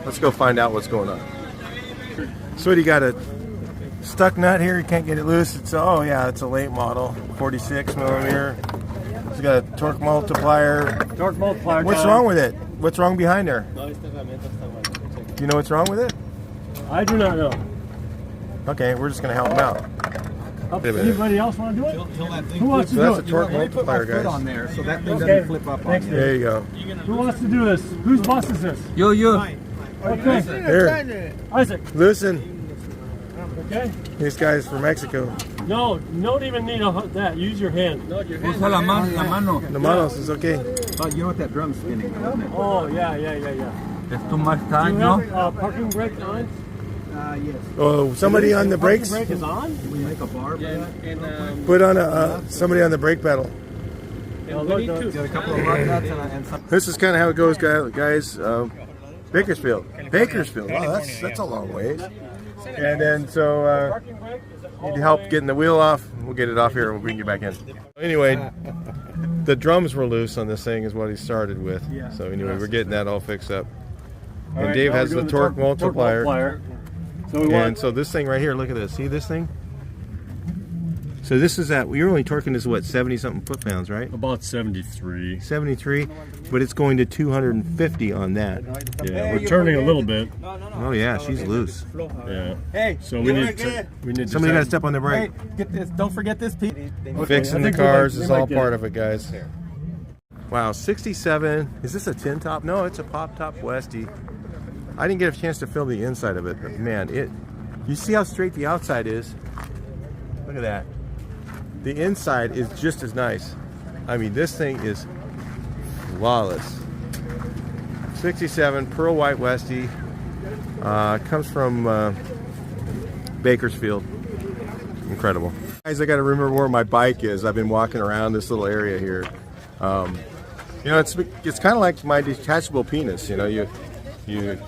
Let's go find out what's going on. So you got a stuck nut here. You can't get it loose. It's it's a late model, 46 millimeter. It's got a torque multiplier. Torque multiplier. What's wrong with it? What's wrong behind there? Do you know what's wrong with it? I do not know. Okay, we're just gonna help him out. Anybody else want to do it? Who wants to do That's it? a torque multiplier, guys. on there so that thing doesn't flip up on you. There you go. Who wants to do this? Whose bus is this? You. Okay. Here, Isaac. listen. Okay. These guys from Mexico. No, you don't even need that. Use your hand. Usa la mano. The manos is okay. Oh, you know what that drum's spinning? Oh, yeah. It's too much Do time, you have parking brake on? Yes. Oh, somebody on the brakes. Parking brake is on? We make a bar for that. Put on somebody on the brake pedal. Well, look, Got a couple of lug nuts and some. This is kind of how it goes, guys. Bakersfield. Wow, that's a long ways. And then so need help getting the wheel off. We'll get it off here and we'll bring you back in. Anyway, the drums were loose on this thing is what he started with. So anyway, we're getting that all fixed up. And right, Dave has the torque multiplier. So this thing right here, look at this. See this thing? So this is you're only torquing this, what, 70-something foot-pounds, right? About 73. 73, but it's going to 250 on that. Yeah, we're turning a little bit. Oh yeah, she's loose. Yeah. Hey, So we need Somebody got to step on the brake. get this. Don't forget this piece. Fixing I the think we cars might- is we all might get part it. of it, guys. Wow, 67. Is this a tin top? No, it's a pop top Westie. I didn't get a chance to film the inside of it, but man, you see how straight the outside is? Look at that. The inside is just as nice. I mean, this thing is flawless. 67 pearl white Westie. Comes from Bakersfield. Incredible. Guys, I got to remember where my bike is. I've been walking around this little area here. You know, it's kind of like my detachable penis. You know,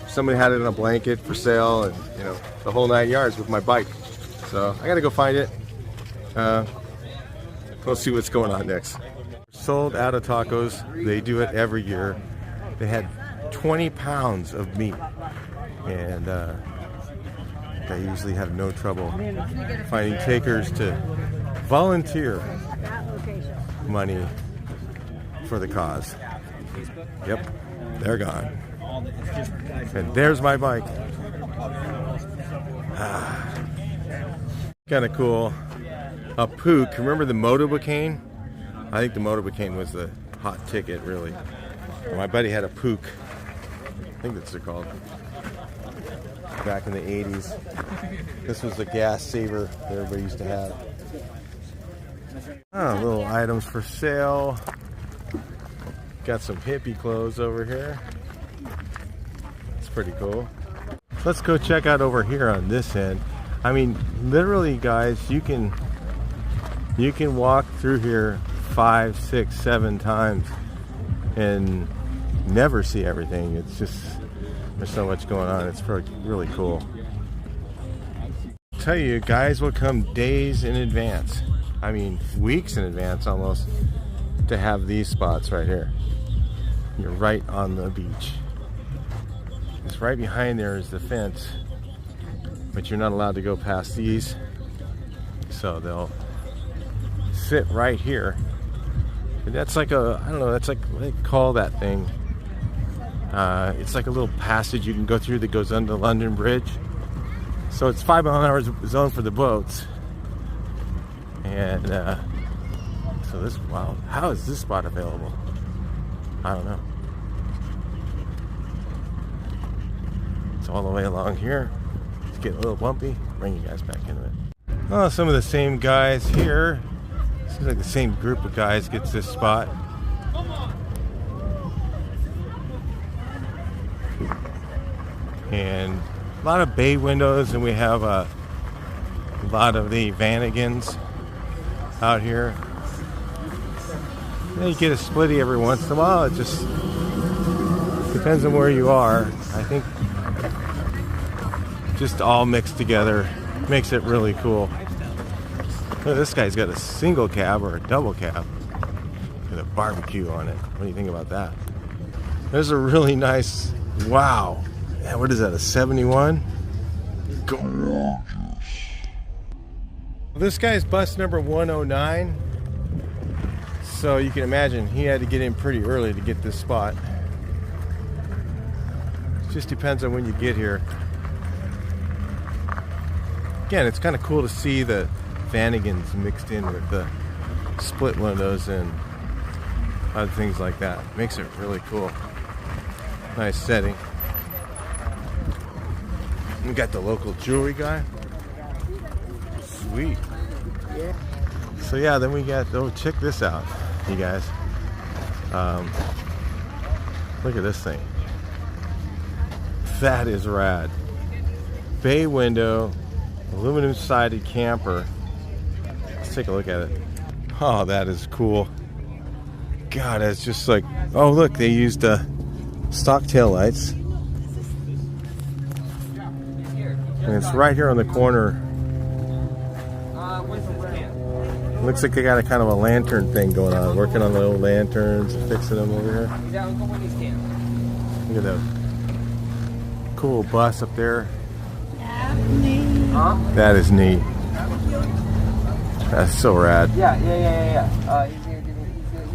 somebody had it in a blanket for sale, and you know, the whole 9 yards with my bike. So I got to go find it. We'll see what's going on next. Sold out of tacos. They do it every year. They had 20 pounds of meat, and they usually have no trouble finding takers to volunteer money for the cause. Yep, they're gone. And there's my bike. Kind of cool. A Pook. Remember the Motorbicane? I think the Motorbicane was the hot ticket, really. My buddy had a Pook. I think that's what they're called. Back in the 80s. This was the gas saver that everybody used to have. Little items for sale. Got some hippie clothes over here. It's pretty cool. Let's go check out over here on this end. I mean, literally, guys, you can walk through here 5, 6, 7 times and never see everything. It's just, there's so much going on. It's really cool. I'll tell you, guys will come days in advance. I mean, weeks in advance almost, to have these spots right here. You're right on the beach. It's right behind there is the fence, but you're not allowed to go past these. So they'll sit right here. And that's like I don't know, that's like, what do they call that thing? It's like a little passage you can go through that goes under the London Bridge. So it's 5 mile an hour zone for the boats. And so wow, how is this spot available? I don't know. It's all the way along here. It's getting a little bumpy. Bring you guys back into it. Oh, some of the same guys here. Seems like the same group of guys gets this spot. And a lot of bay windows, and we have a lot of the Volkswagens out here. You get a splitty every once in a while. It just depends on where you are. I think just all mixed together makes it really cool. Look, this guy's got a single cab or a double cab with a barbecue on it. What do you think about that? There's a really nice, wow. Yeah, what is that, a 71? This guy's bus number 109. So you can imagine he had to get in pretty early to get this spot. It just depends on when you get here. Again, it's kind of cool to see the Volkswagens mixed in with the split windows and other things like that. Makes it really cool. Nice setting. We got the local jewelry guy. Sweet. So yeah, then we got, oh, check this out, you guys. Look at this thing. That is rad. Bay window, aluminum sided camper. Let's take a look at it. Oh, that is cool. God, it's just like, oh look, they used stock tail lights. And it's right here on the corner. Looks like they got a kind of a lantern thing going on. Working on the old lanterns and fixing them over here. Look at that cool bus up there. That is neat. That's so rad. Yeah. He's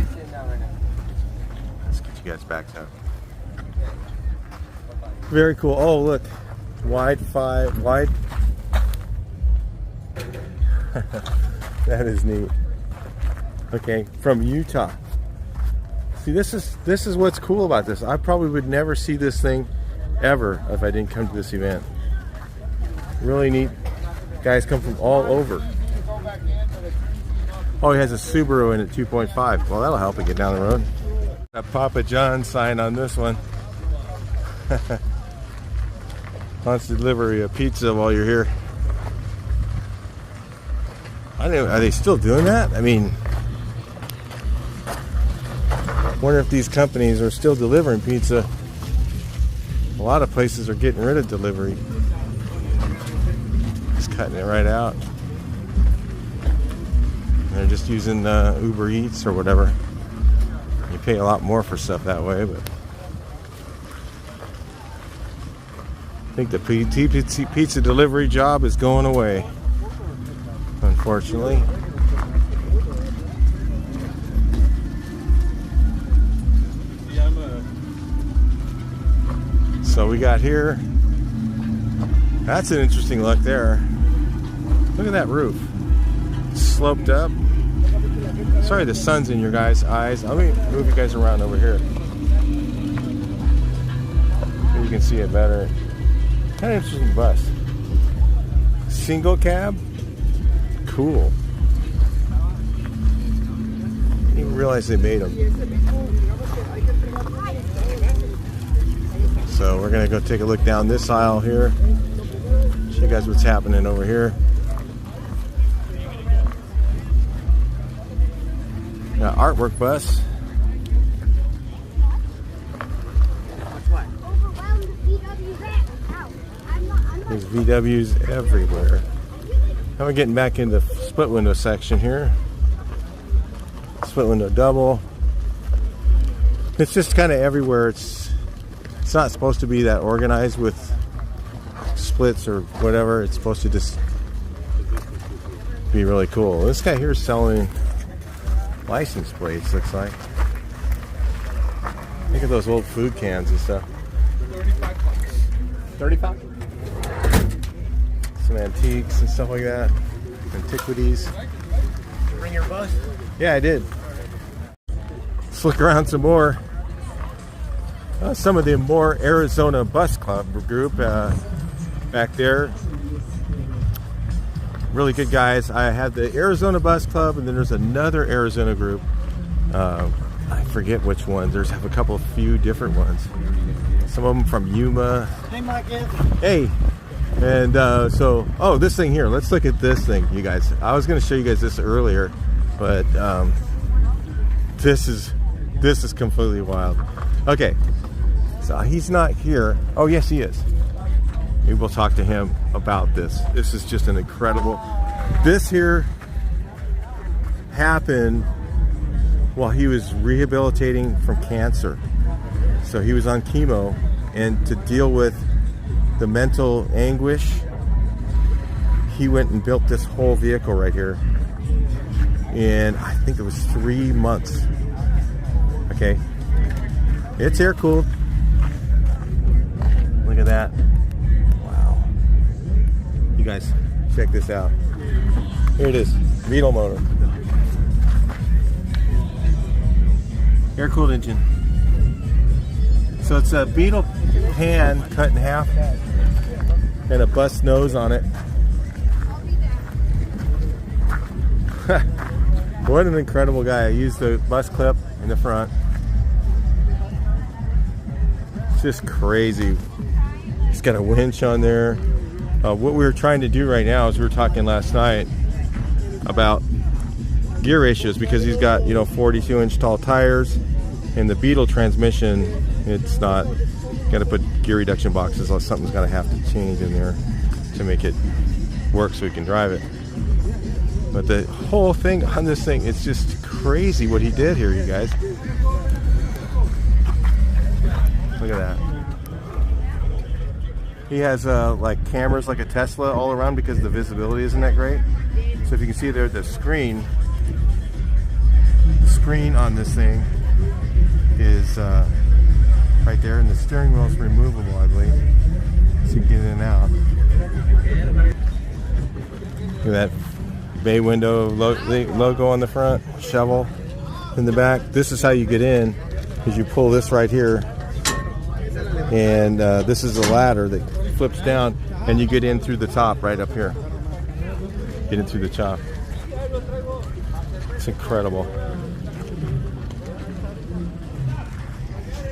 sitting down right now. Let's get you guys back up. Very cool. Oh, look. Wide. That is neat. Okay, from Utah. See, this is what's cool about this. I probably would never see this thing ever if I didn't come to this event. Really neat. Guys come from all over. Oh, he has a Subaru in it, 2.5. Well, that'll help it get down the road. Got Papa John sign on this one. Wants to deliver you a pizza while you're here. I don't know, are they still doing that? I mean, wonder if these companies are still delivering pizza. A lot of places are getting rid of delivery. Just cutting it right out. They're just using Uber Eats or whatever. You pay a lot more for stuff that way, but I think the pizza delivery job is going away, unfortunately. So we got here. That's an interesting look there. Look at that roof. Sloped up. Sorry, the sun's in your guys' eyes. Let me move you guys around over here. Maybe you can see it better. Kind of interesting bus. Single cab. Cool. Didn't even realize they made them. So we're gonna go take a look down this aisle here. Show you guys what's happening over here. Got artwork bus. There's VWs everywhere. Now we're getting back into the split window section here. Split window double. It's just kind of everywhere. It's not supposed to be that organized with splits or whatever. It's supposed to just be really cool. This guy here is selling license plates, looks like. Look at those old food cans and stuff. 35? Some antiques and stuff like that. Antiquities. Did you bring your bus? Yeah, I did. Let's look around some more. some of the more Arizona Bus Club group back there. Really good guys. I have the Arizona Bus Club, and then there's another Arizona group. I forget which ones. There's have a couple of few different ones. Some of them from Yuma. Hey, Mike. Hey. And so, oh, this thing here. Let's look at this thing, you guys. I was going to show you guys this earlier, but this is completely wild. Okay, so he's not here. Oh, yes, he is. Maybe we'll talk to him about this. This is just an incredible. This here happened while he was rehabilitating from cancer. So he was on chemo, and to deal with the mental anguish, he went and built this whole vehicle right here. And I think it was 3 months. Okay. It's air cooled. Look at that. Wow. You guys, check this out. Here it is. Beetle motor. Air cooled engine. So it's a Beetle pan cut in half and a bus nose on it. What an incredible guy. I used the bus clip in the front. It's just crazy. He's got a winch on there. What we were trying to do right now is we were talking last night about gear ratios, because he's got, 42-inch tall tires, and the Beetle transmission, it's not. Got to put gear reduction boxes, or something's got to have to change in there to make it work so we can drive it. But the whole thing on this thing, it's just crazy what he did here, you guys. Look at that. He has like cameras like a Tesla all around, because the visibility isn't that great. So if you can see there, the screen on this thing is right there, and the steering wheel is removable, I believe, so you can get in and out. Look at that bay window logo on the front, shovel in the back. This is how you get in, is you pull this right here, and this is a ladder that flips down, and you get in through the top right up here. Get in through the top. It's incredible.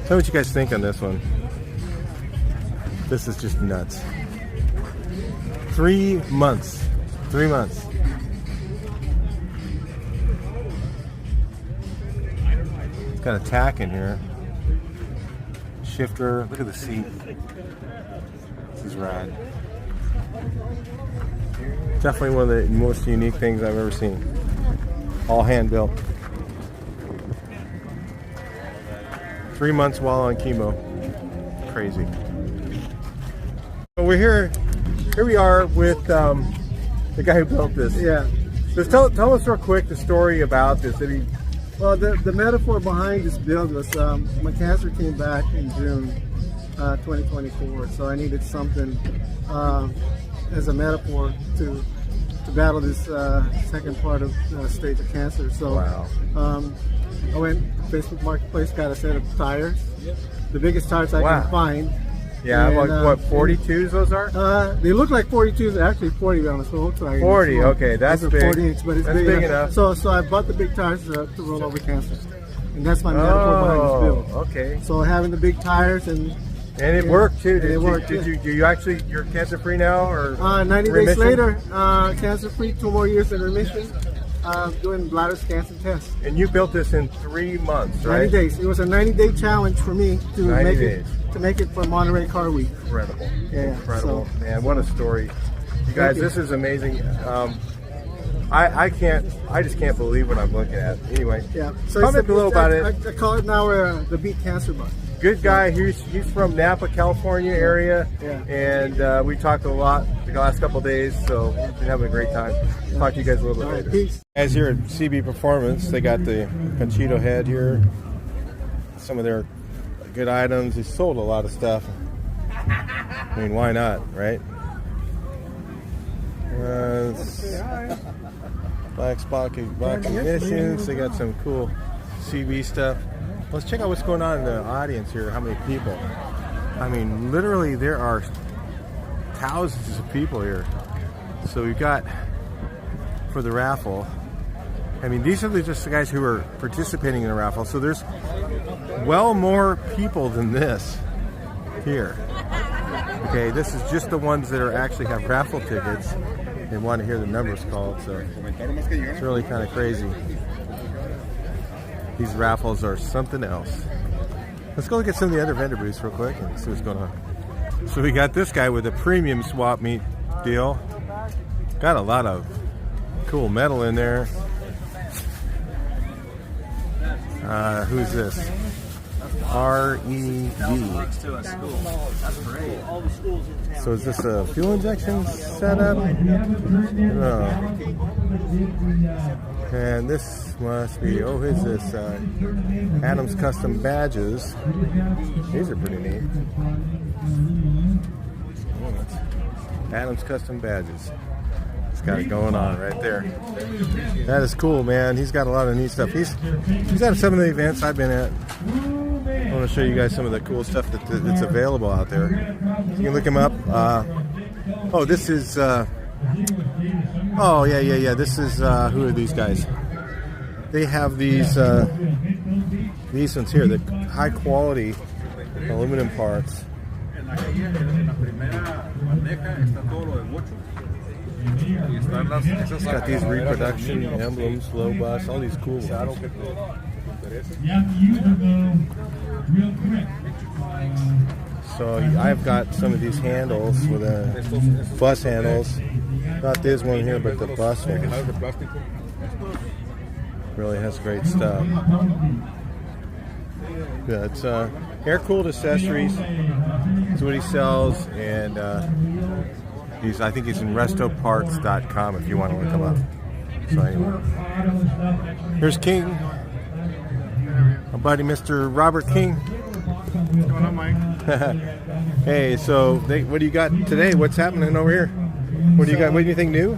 Tell me what you guys think on this one. This is just nuts. 3 months. 3 months. It's got a tack in here. Shifter. Look at the seat. This is rad. Definitely one of the most unique things I've ever seen. All hand built. 3 months while on chemo. Crazy. So we're here. Here we are with the guy who built this. Yeah. Just tell us real quick the story about this. Well, the metaphor behind this build was my cancer came back in June 2024, so I needed something as a metaphor to battle this second part of stage of cancer. So wow. I went Facebook Marketplace, got a set of tires, the biggest tires I can find. Yeah, and, like what, 42s those are? They look like 42s, they're actually 40 on the Volkswagen. 40, okay, that's big. 40-inch, but it's that's big enough. So I bought the big tires to roll over cancer, and that's my metaphor behind this build. Okay. So having the big tires and it worked too. It worked. Did you actually, you're cancer free now, or 90 remission? days later, cancer free, 2 more years in remission. Doing bladder scans and tests. And you built this in 3 months, right? 90 days. It was a 90-day challenge for me to make it for Monterey Car Week. Incredible. Yeah. Incredible. So, man, what a story. You guys, this is amazing. I just can't believe what I'm looking at. Anyway, yeah. So comment below about it. I call it now the Beat Cancer Bus. Good guy. He's from Napa, California area, and we talked a lot the last couple of days, so we've been having a great time. Talk to you guys a little bit later. Peace. Guys, here at CB Performance, they got the Conchito head here. Some of their good items. They sold a lot of stuff. I mean, why not, right? Black spot ignitions. They got some cool CB stuff. Let's check out what's going on in the audience here. How many people? I mean, literally there are thousands of people here. So we've got for the raffle. I mean, these are just the guys who are participating in the raffle. So there's well more people than this here. Okay, this is just the ones that are actually have raffle tickets and want to hear the numbers called. So it's really kind of crazy. These raffles are something else. Let's go look at some of the other vendor booths real quick and see what's going on. So we got this guy with a premium swap meet deal. Got a lot of cool metal in there. Who's this? REV. So is this a fuel injection setup? No. And this must be, oh, who's this? Adam's Custom Badges. These are pretty neat. Oh, Adam's Custom Badges. He's got it going on right there. That is cool, man. He's got a lot of neat stuff. He's at some of the events I've been at. I want to show you guys some of the cool stuff that's available out there. You can look him up. Oh, this is... oh, yeah. This is... who are these guys? They have these ones here, the high quality aluminum parts. It's got these reproduction emblems, low bus, all these cool ones. So I've got some of these handles with bus handles. Not this one here, but the bus one. Really has great stuff. Yeah, it's air-cooled accessories. That's what he sells, and I think he's in restoparts.com if you want to look him up. So anyway, here's King, my buddy Mr. Robert King. What's going on, Mike? Hey, so what do you got today? What's happening over here? What do you got? What do you think new?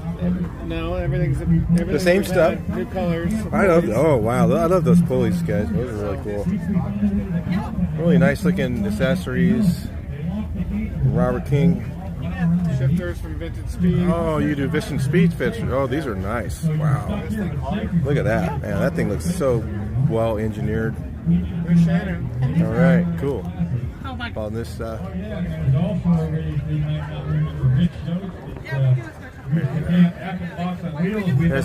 No, everything's the same stuff. New colors. I love. Oh wow, I love those pulleys, guys. Those are really cool. Really nice looking accessories. Robert King. Shifters from Vintage Speed. Oh, you do Vintage Speed fixtures. Oh, these are nice. Wow. Look at that, man. That thing looks so well engineered. There's Shannon. All right, cool. On this there's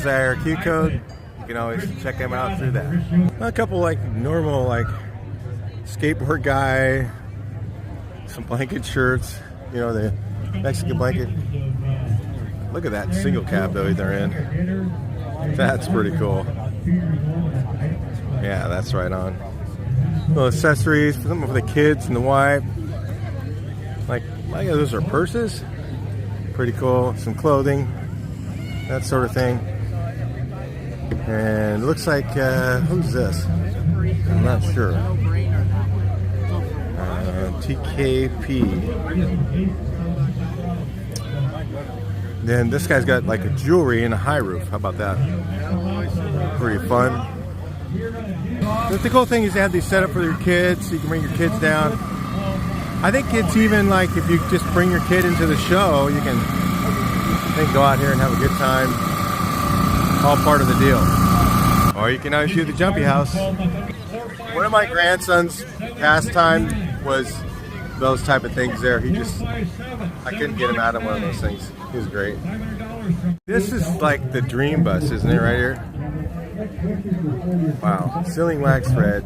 the IRQ code. You can always check them out through that. A couple like normal like skateboard guy, some blanket shirts, you know, the Mexican blanket. Look at that single cab though they're in. That's pretty cool. Yeah, that's right on. Little accessories, some for the kids and the wife. Like those are purses. Pretty cool. Some clothing, that sort of thing. And it looks like who's this? I'm not sure. TKP. Then this guy's got like a jewelry and a high roof. How about that? Pretty fun. The cool thing is they have these set up for your kids, so you can bring your kids down. I think it's even like if you just bring your kid into the show, you can go out here and have a good time. All part of the deal. Or you can always do the jumpy house. One of my grandson's pastime was those type of things there. I couldn't get him out of one of those things. He was great. This is like the dream bus, isn't it, right here? Wow, sealing wax thread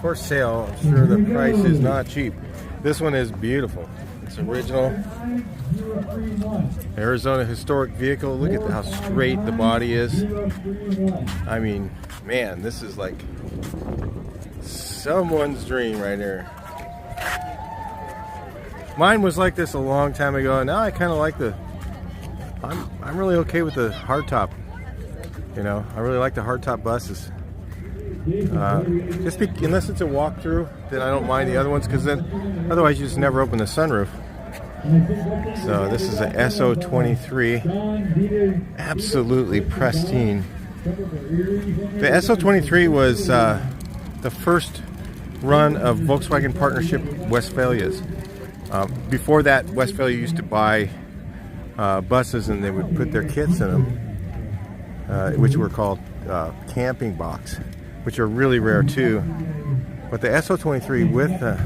for sale. I'm sure the price is not cheap. This one is beautiful. It's original. Arizona historic vehicle. Look at how straight the body is. I mean, man, this is like someone's dream right here. Mine was like this a long time ago, and now I kind of like I'm really okay with the hardtop. You know, I really like the hardtop buses. Unless it's a walkthrough, then I don't mind the other ones, because then otherwise you just never open the sunroof. So this is a SO23, absolutely pristine. The SO23 was the first run of Volkswagen Partnership Westphalias. Before that, Westphalia used to buy buses, and they would put their kits in them, which were called camping box, which are really rare too. But the SO23 with the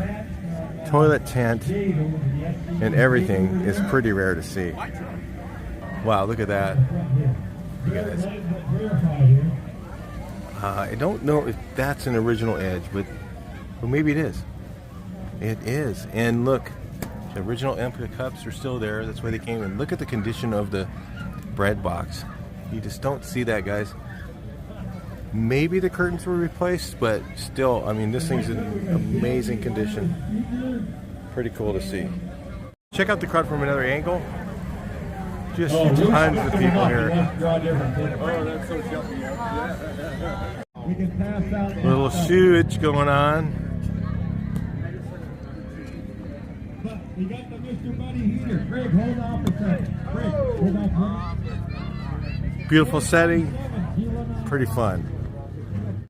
toilet tent and everything is pretty rare to see. Wow, look at that, you guys. I don't know if that's an original Edge, but maybe it is. It is. And look, the original Emka cups are still there. That's why they came in. Look at the condition of the bread box. You just don't see that, guys. Maybe the curtains were replaced, but still, I mean, this thing's in amazing condition. Pretty cool to see. Check out the crowd from another angle. Just tons of people here. Little shoeage going on. We got the Mr. Buddy here. Greg, hold on for a second. Greg, hold on. Beautiful setting. Pretty fun.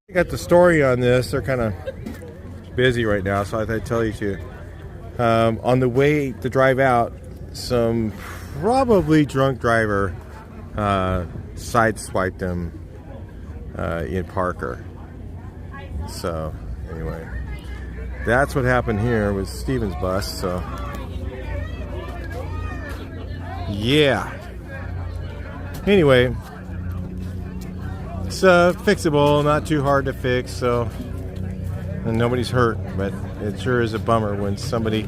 I got the story on this. They're kind of busy right now, so I thought I'd tell you to. On the way to drive out, some probably drunk driver sideswiped them in Parker. So anyway, that's what happened here with Steven's bus. So yeah. Anyway, it's fixable, not too hard to fix, so, and nobody's hurt, but it sure is a bummer when somebody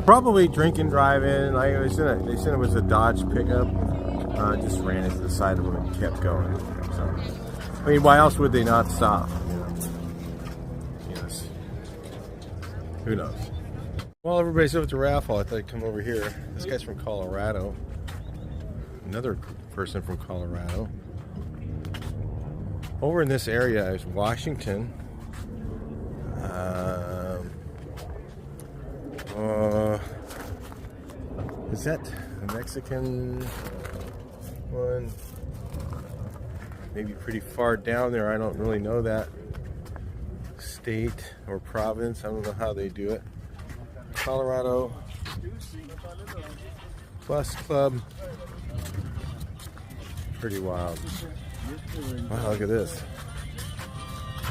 probably drinking, driving, like they said it was a Dodge pickup, just ran into the side of them and kept going. So, I mean, why else would they not stop? Yes. Who knows? Well, everybody's over at the Raffle. I thought I'd come over here. This guy's from Colorado. Another person from Colorado. Over in this area is Washington. Is that a Mexican one? Maybe pretty far down there. I don't really know that state or province. I don't know how they do it. Colorado Bus Club. Pretty wild. Wow, look at this.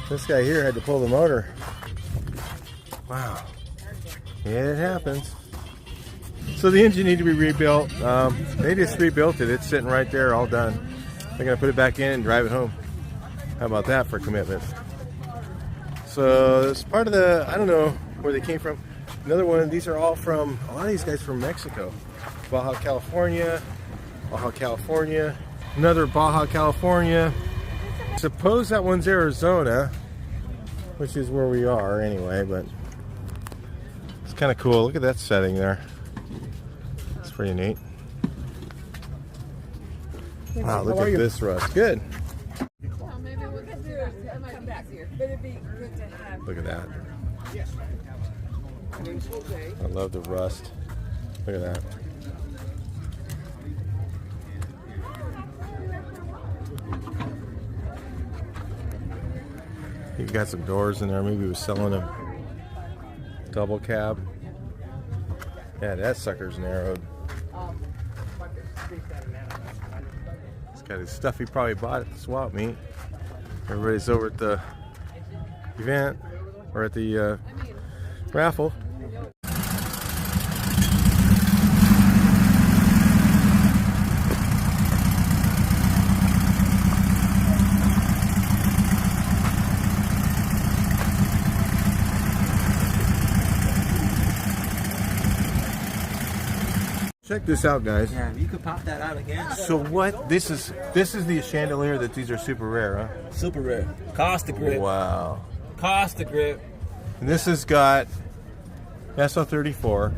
This guy here had to pull the motor. Wow. Yeah, it happens. So the engine needed to be rebuilt. They just rebuilt it. It's sitting right there, all done. They're going to put it back in and drive it home. How about that for commitment? So it's part of the, I don't know where they came from. Another one, these are all from, a lot of these guys from Mexico. Baja California, another Baja California. Suppose that one's Arizona, which is where we are anyway, but it's kind of cool. Look at that setting there. It's pretty neat. Wow, look at this rust. Good. Look at that. I love the rust. Look at that. You've got some doors in there. Maybe he was selling a double cab. Yeah, that sucker's narrowed. He's got his stuff he probably bought at the swap meet. Everybody's over at the event or at the raffle. Check this out, guys. Yeah, you could pop that out again. So what? This is the chandelier that these are super rare, huh? Super rare. Caustic grip. Wow. Caustic grip. And this has got SO34.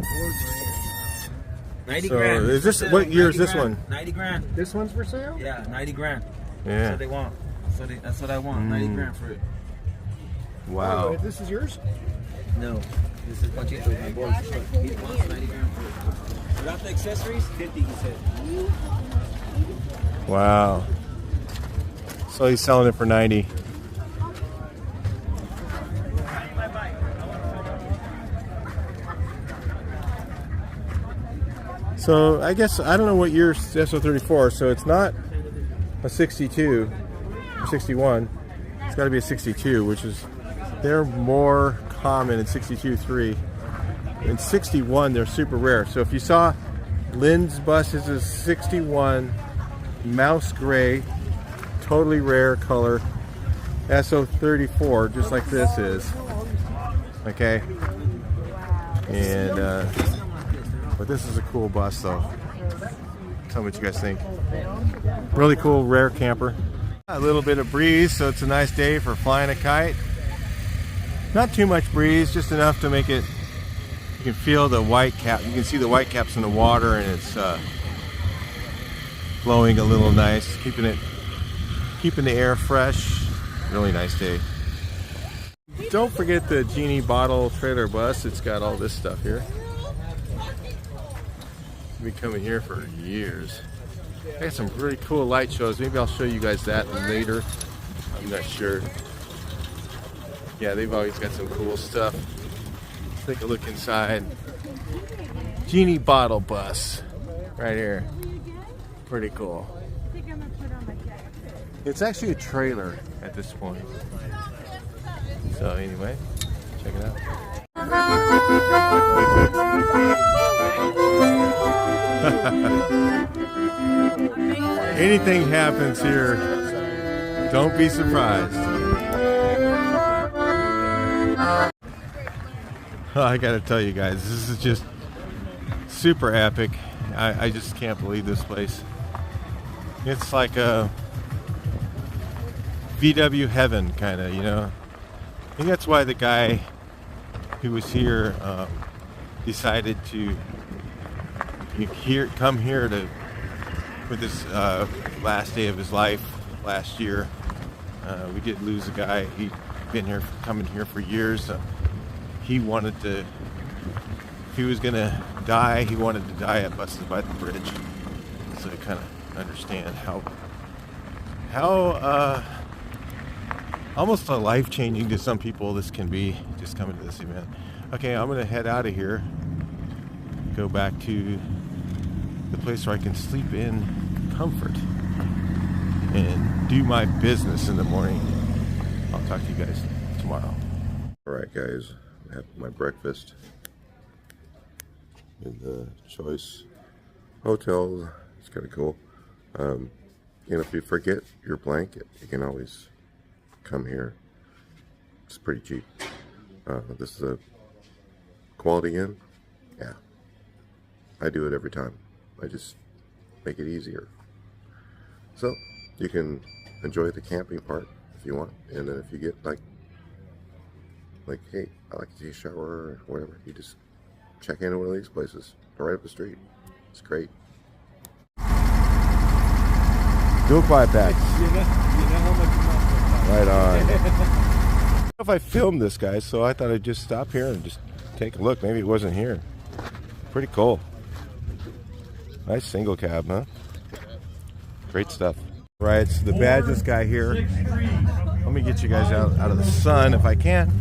90 So grand. is this what year is this one? 90 grand. This one's for sale? Yeah, 90 grand. Yeah. That's what they want. That's what I want. 90 grand for it. Wow. Wait, this is yours? No. This is what you do with my boy. He wants 90 grand for it. Without the accessories, 50, he said. Wow. So he's selling it for 90. So I guess, I don't know what year SO34, so it's not a 62 or 61. It's got to be a 62, which is, they're more common in 62.3. In 61, they're super rare. So if you saw Lynn's bus is a 61 mouse gray, totally rare color, SO34, just like this is. Okay. And but this is a cool bus though. Tell me what you guys think. Really cool, rare camper. A little bit of breeze, so it's a nice day for flying a kite. Not too much breeze, just enough to make it, you can feel the white cap. You can see the white caps in the water, and it's blowing a little nice, keeping the air fresh. Really nice day. Don't forget the Genie Bottle trailer bus. It's got all this stuff here. I've been coming here for years. I got some really cool light shows. Maybe I'll show you guys that later. I'm not sure. Yeah, they've always got some cool stuff. Let's take a look inside. Genie Bottle bus. Right here. Pretty cool. It's actually a trailer at this point. So anyway, check it out. Anything happens here, don't be surprised. I gotta tell you guys, this is just super epic. I just can't believe this place. It's like a VW heaven, kind of, you know. I think that's why the guy who was here decided to come here to with this last day of his life last year. We did lose a guy. He'd been here, coming here for years. He wanted to, if he was gonna die, he wanted to die at Busted by the Bridge. So I kind of understand how almost life-changing to some people this can be, just coming to this event. Okay, I'm gonna head out of here, go back to the place where I can sleep in comfort and do my business in the morning. I'll talk to you guys tomorrow. All right, guys, I had my breakfast in the Choice Hotel. It's kind of cool. And if you forget your blanket, you can always come here. It's pretty cheap. This is a Quality Inn. Yeah, I do it every time. I just make it easier. So you can enjoy the camping part if you want, and then if you get like, hey, I like to take a shower or whatever, you just check into one of these places. They're right up the street. It's great. Dual quiet packs. Right on. I don't know if I filmed this, guys, so I thought I'd just stop here and just take a look. Maybe it wasn't here. Pretty cool. Nice single cab, huh? Great stuff. Right, so the badges guy here. Let me get you guys out of the sun if I can.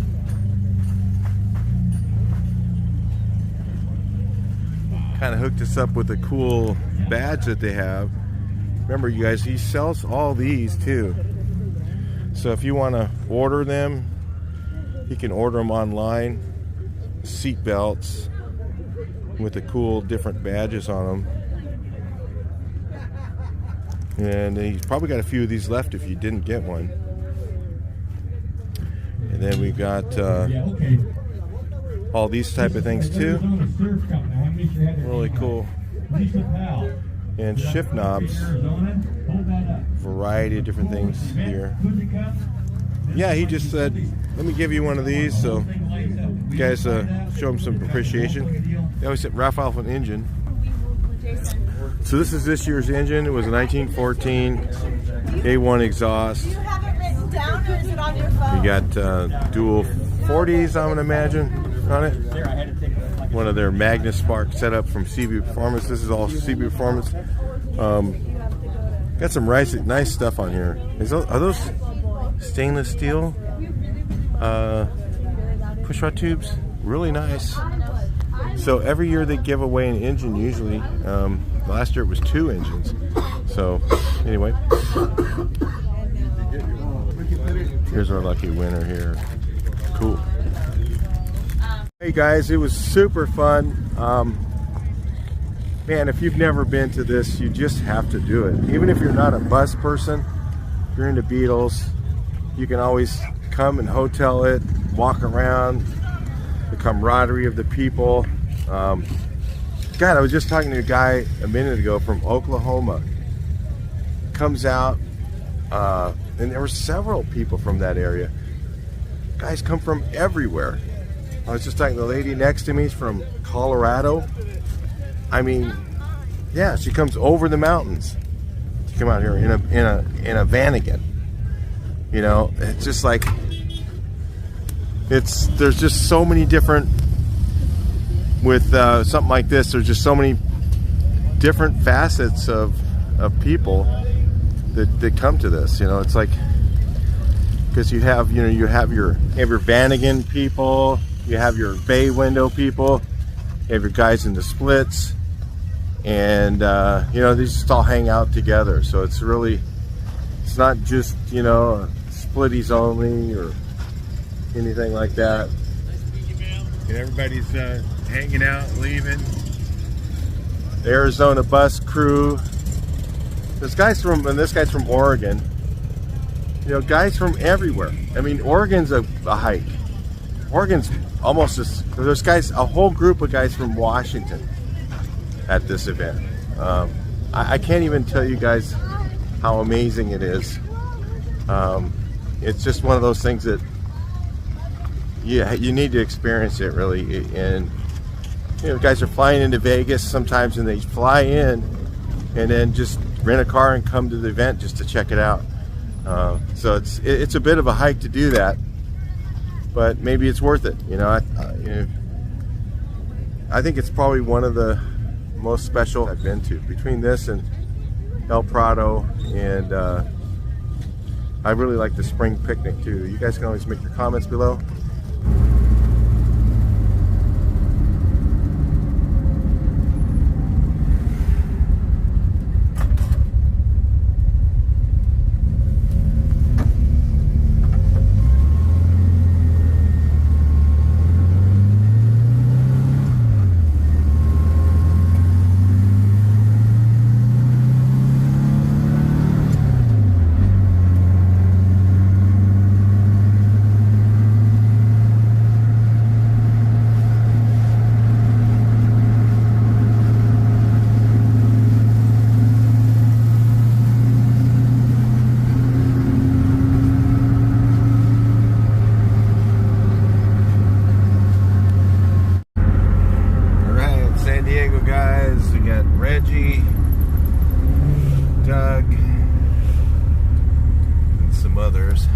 Kind of hooked us up with a cool badge that they have. Remember, you guys, he sells all these too. So if you want to order them, you can order them online. Seat belts with the cool different badges on them. And he's probably got a few of these left if you didn't get one. And then we got all these type of things too. Really cool. And shift knobs. Variety of different things here. Yeah, he just said, let me give you one of these, so you guys show him some appreciation. They always said Raffle engine. So this is this year's engine. It was a 1914 A1 exhaust. Do you have it written down or is it on your phone? You got dual 40s, I'm gonna imagine, on it. One of their Magnus Spark setup from CB Performance. This is all CB Performance. Got some nice stuff on here. Are those stainless steel push rod tubes? Really nice. So every year they give away an engine usually. Last year it was 2 engines. So anyway, here's our lucky winner here. Cool. Hey guys, it was super fun. Man, if you've never been to this, you just have to do it. Even if you're not a bus person, if you're into Beatles, you can always come and hotel it, walk around, the camaraderie of the people. God, I was just talking to a guy a minute ago from Oklahoma. Comes out, and there were several people from that area. Guys come from everywhere. I was just talking to the lady next to me from Colorado. I mean, yeah, she comes over the mountains to come out here in a van again. You know, it's just like there's just so many different with something like this. There's just so many different facets of people that come to this. You know, it's like because you have your Vanagon people, you have your bay window people, you have your guys in the splits. And you know, these just all hang out together, so it's not just, you know, splitties only or anything like that. And everybody's hanging out, leaving. The Arizona bus crew. This guy's from Oregon. You know, guys from everywhere. I mean, Oregon's a hike. Oregon's almost there's guys, a whole group of guys from Washington at this event. I can't even tell you guys how amazing it is. It's just one of those things that you need to experience it, really. And you know, guys are flying into Vegas sometimes, and they fly in and then just rent a car and come to the event just to check it out. So it's a bit of a hike to do that, but maybe it's worth it. You know, I think it's probably one of the most special I've been to, between this and El Prado, and I really like the spring picnic too. You guys can always make your comments below. Doug, and some others.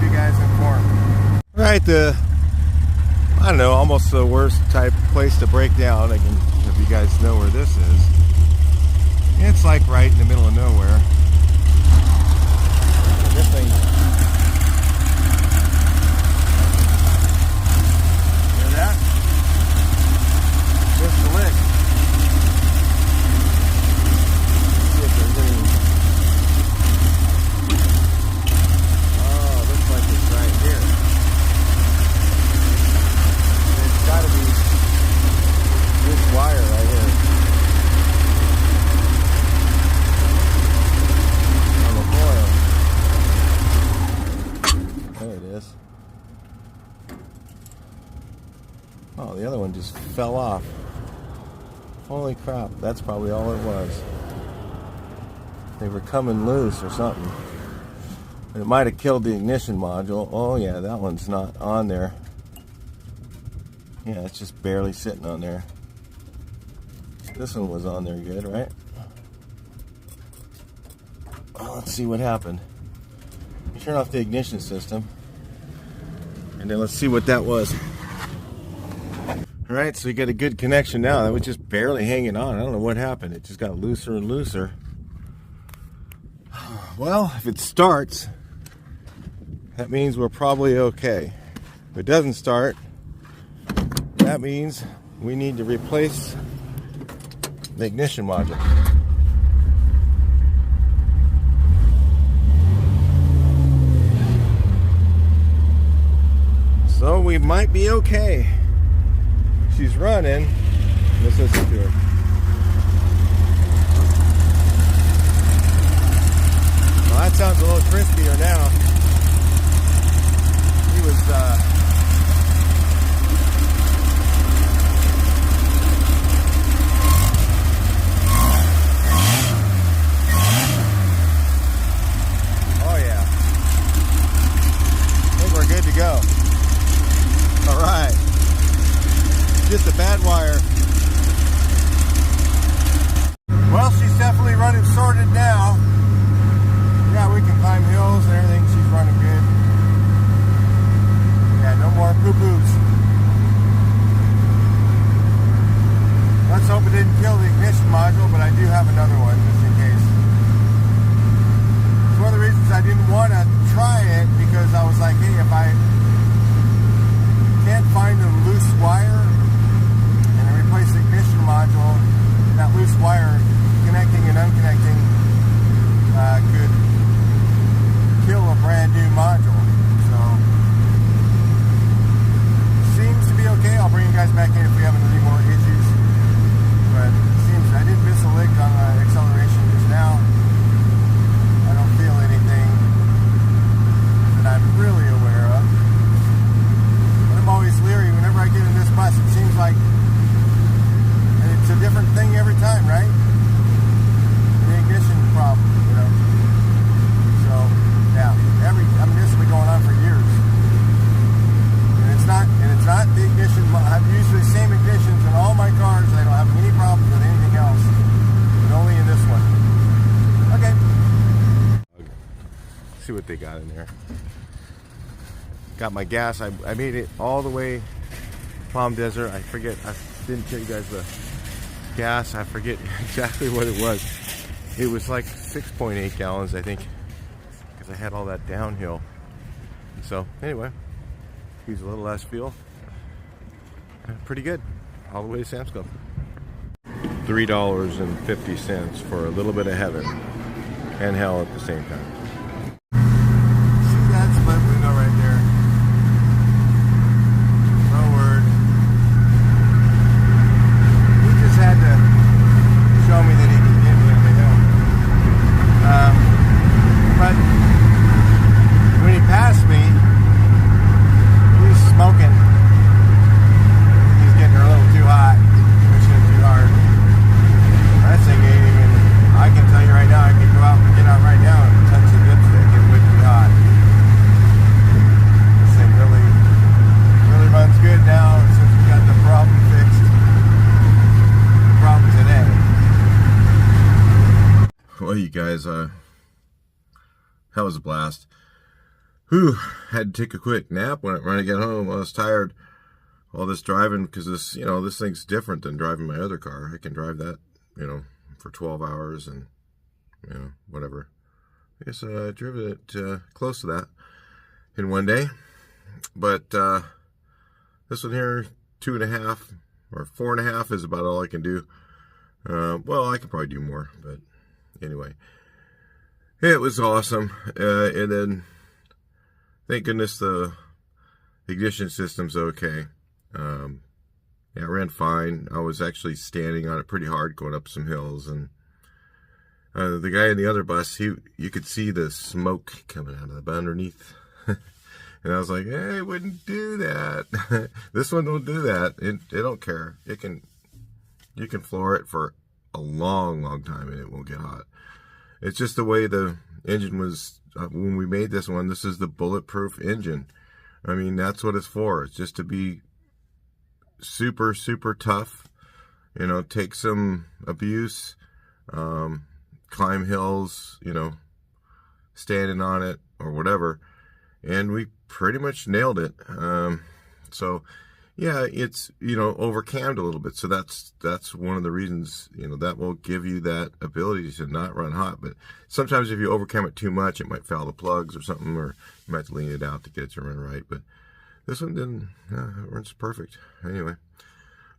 you guys informed. All right, I don't know, almost the worst type place to break down. If you guys know where this is. It's like right in the middle of nowhere. This thing. Hear that? Just a lick. See if there's any. Oh, looks like it's right here. It's got to be this wire right here. There it is. Oh, the other one just fell off. Holy crap, that's probably all it was. They were coming loose or something. It might have killed the ignition module. Oh yeah, that one's not on there. Yeah, it's just barely sitting on there. This one was on there good, right? Oh, let's see what happened. Turn off the ignition system, and then let's see what that was. All right, so you got a good connection now. That was just barely hanging on. I don't know what happened. It just got looser and looser. Well, if it starts, that means we're probably okay. If it doesn't start, that means we need to replace the ignition module. So we might be okay. She's running. Let's listen to her. Well, that sounds a little crispier now. He was oh yeah. I think we're good to go. All right, just a bad wire. Well, she's definitely running sorted now. Yeah, we can climb hills and everything. She's running good. Yeah, no more poo-poos. Let's hope it didn't kill the ignition module, but I do have another one just in case. It's one of the reasons I didn't want to try it, because I was like, hey, if I can't find a loose wire and replace the ignition module, that loose wire connecting and unconnecting could kill a brand new module. So seems to be okay. I'll bring you guys back in if we have any more issues, but it seems I didn't miss a lick on the acceleration just now. I don't feel anything that I'm really aware of. I'm always leery whenever I get in this bus. It seems like it's a different thing every time, right? The ignition problem, you know. So, yeah, this has been going on for years. And it's not the ignition. I've used the same ignitions in all my cars. I don't have any problems with anything else, but only in this one. Okay. See what they got in there. Got my gas. I made it all the way Palm Desert. I forget. I didn't tell you guys the gas. I forget exactly what it was. It was like 6.8 gallons, I think, because I had all that downhill. So anyway, use a little less fuel. Pretty good. All the way to Sam's Club. $3.50 for a little bit of heaven and hell at the same time. See that split window right there? No word. He just had to show me that he could get me on the hill. But when he passed me, he was smoking. He's getting her a little too hot, pushing it too hard. That thing ain't even, I can tell you right now, I could go out and get out right now and touch the dipstick. It wouldn't be hot. This thing really runs good now since we got the problem fixed. Problem today. Well, you guys, that was a blast. Whew, had to take a quick nap when I got home. I was tired. All this driving, because this, you know, this thing's different than driving my other car. I can drive that, you know, for 12 hours and, you know, whatever. I guess I drove it close to that in one day. But this one here, 2.5 or 4.5 is about all I can do. Well, I could probably do more, but anyway. It was awesome. And then, thank goodness the ignition system's okay. Yeah, it ran fine. I was actually standing on it pretty hard going up some hills, and the guy in the other bus, you could see the smoke coming out of the underneath. And I was like, hey, it wouldn't do that. This one don't do that. It don't care. You can floor it for a long time and it won't get hot. It's just the way the engine was when we made this one. This is the bulletproof engine. I mean, that's what it's for. It's just to be super tough, you know, take some abuse, climb hills, you know, standing on it or whatever, and we pretty much nailed it. So yeah, it's, you know, overcammed a little bit, so that's one of the reasons, you know, that will give you that ability to not run hot. But sometimes if you overcam it too much, it might foul the plugs or something, or you might have to lean it out to get it to run right. But this one didn't. It runs perfect. Anyway,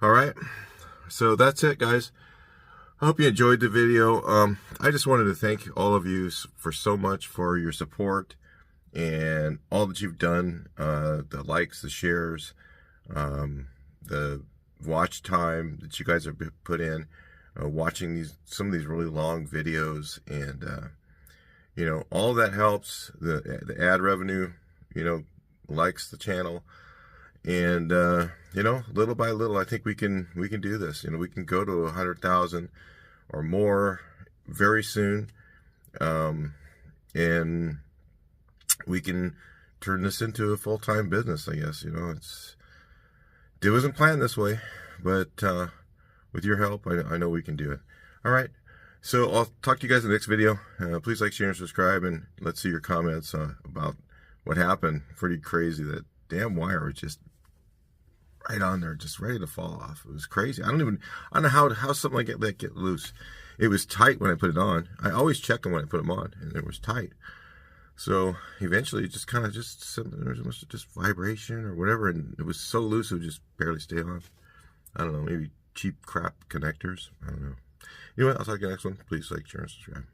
all right. So that's it, guys. I hope you enjoyed the video. I just wanted to thank all of you for so much for your support and all that you've done. The likes, the shares, the watch time that you guys have put in, watching some of these really long videos, and you know, all that helps. The ad revenue, you know, likes the channel, and you know, little by little, I think we can do this. You know, we can go to 100,000 or more very soon, and we can turn this into a full-time business, I guess. You know, it wasn't planned this way, but with your help, I know we can do it. All right, so I'll talk to you guys in the next video. Please like, share, and subscribe, and let's see your comments about what happened. Pretty crazy. That damn wire was just right on there, just ready to fall off. It was crazy. I don't know how something like that get loose. It was tight when I put it on. I always check them when I put them on, and it was tight. So eventually, it just kind of there was just vibration or whatever, and it was so loose it would just barely stay on. I don't know, maybe cheap crap connectors. I don't know. Anyway, I'll talk to you next one. Please like, share, and subscribe.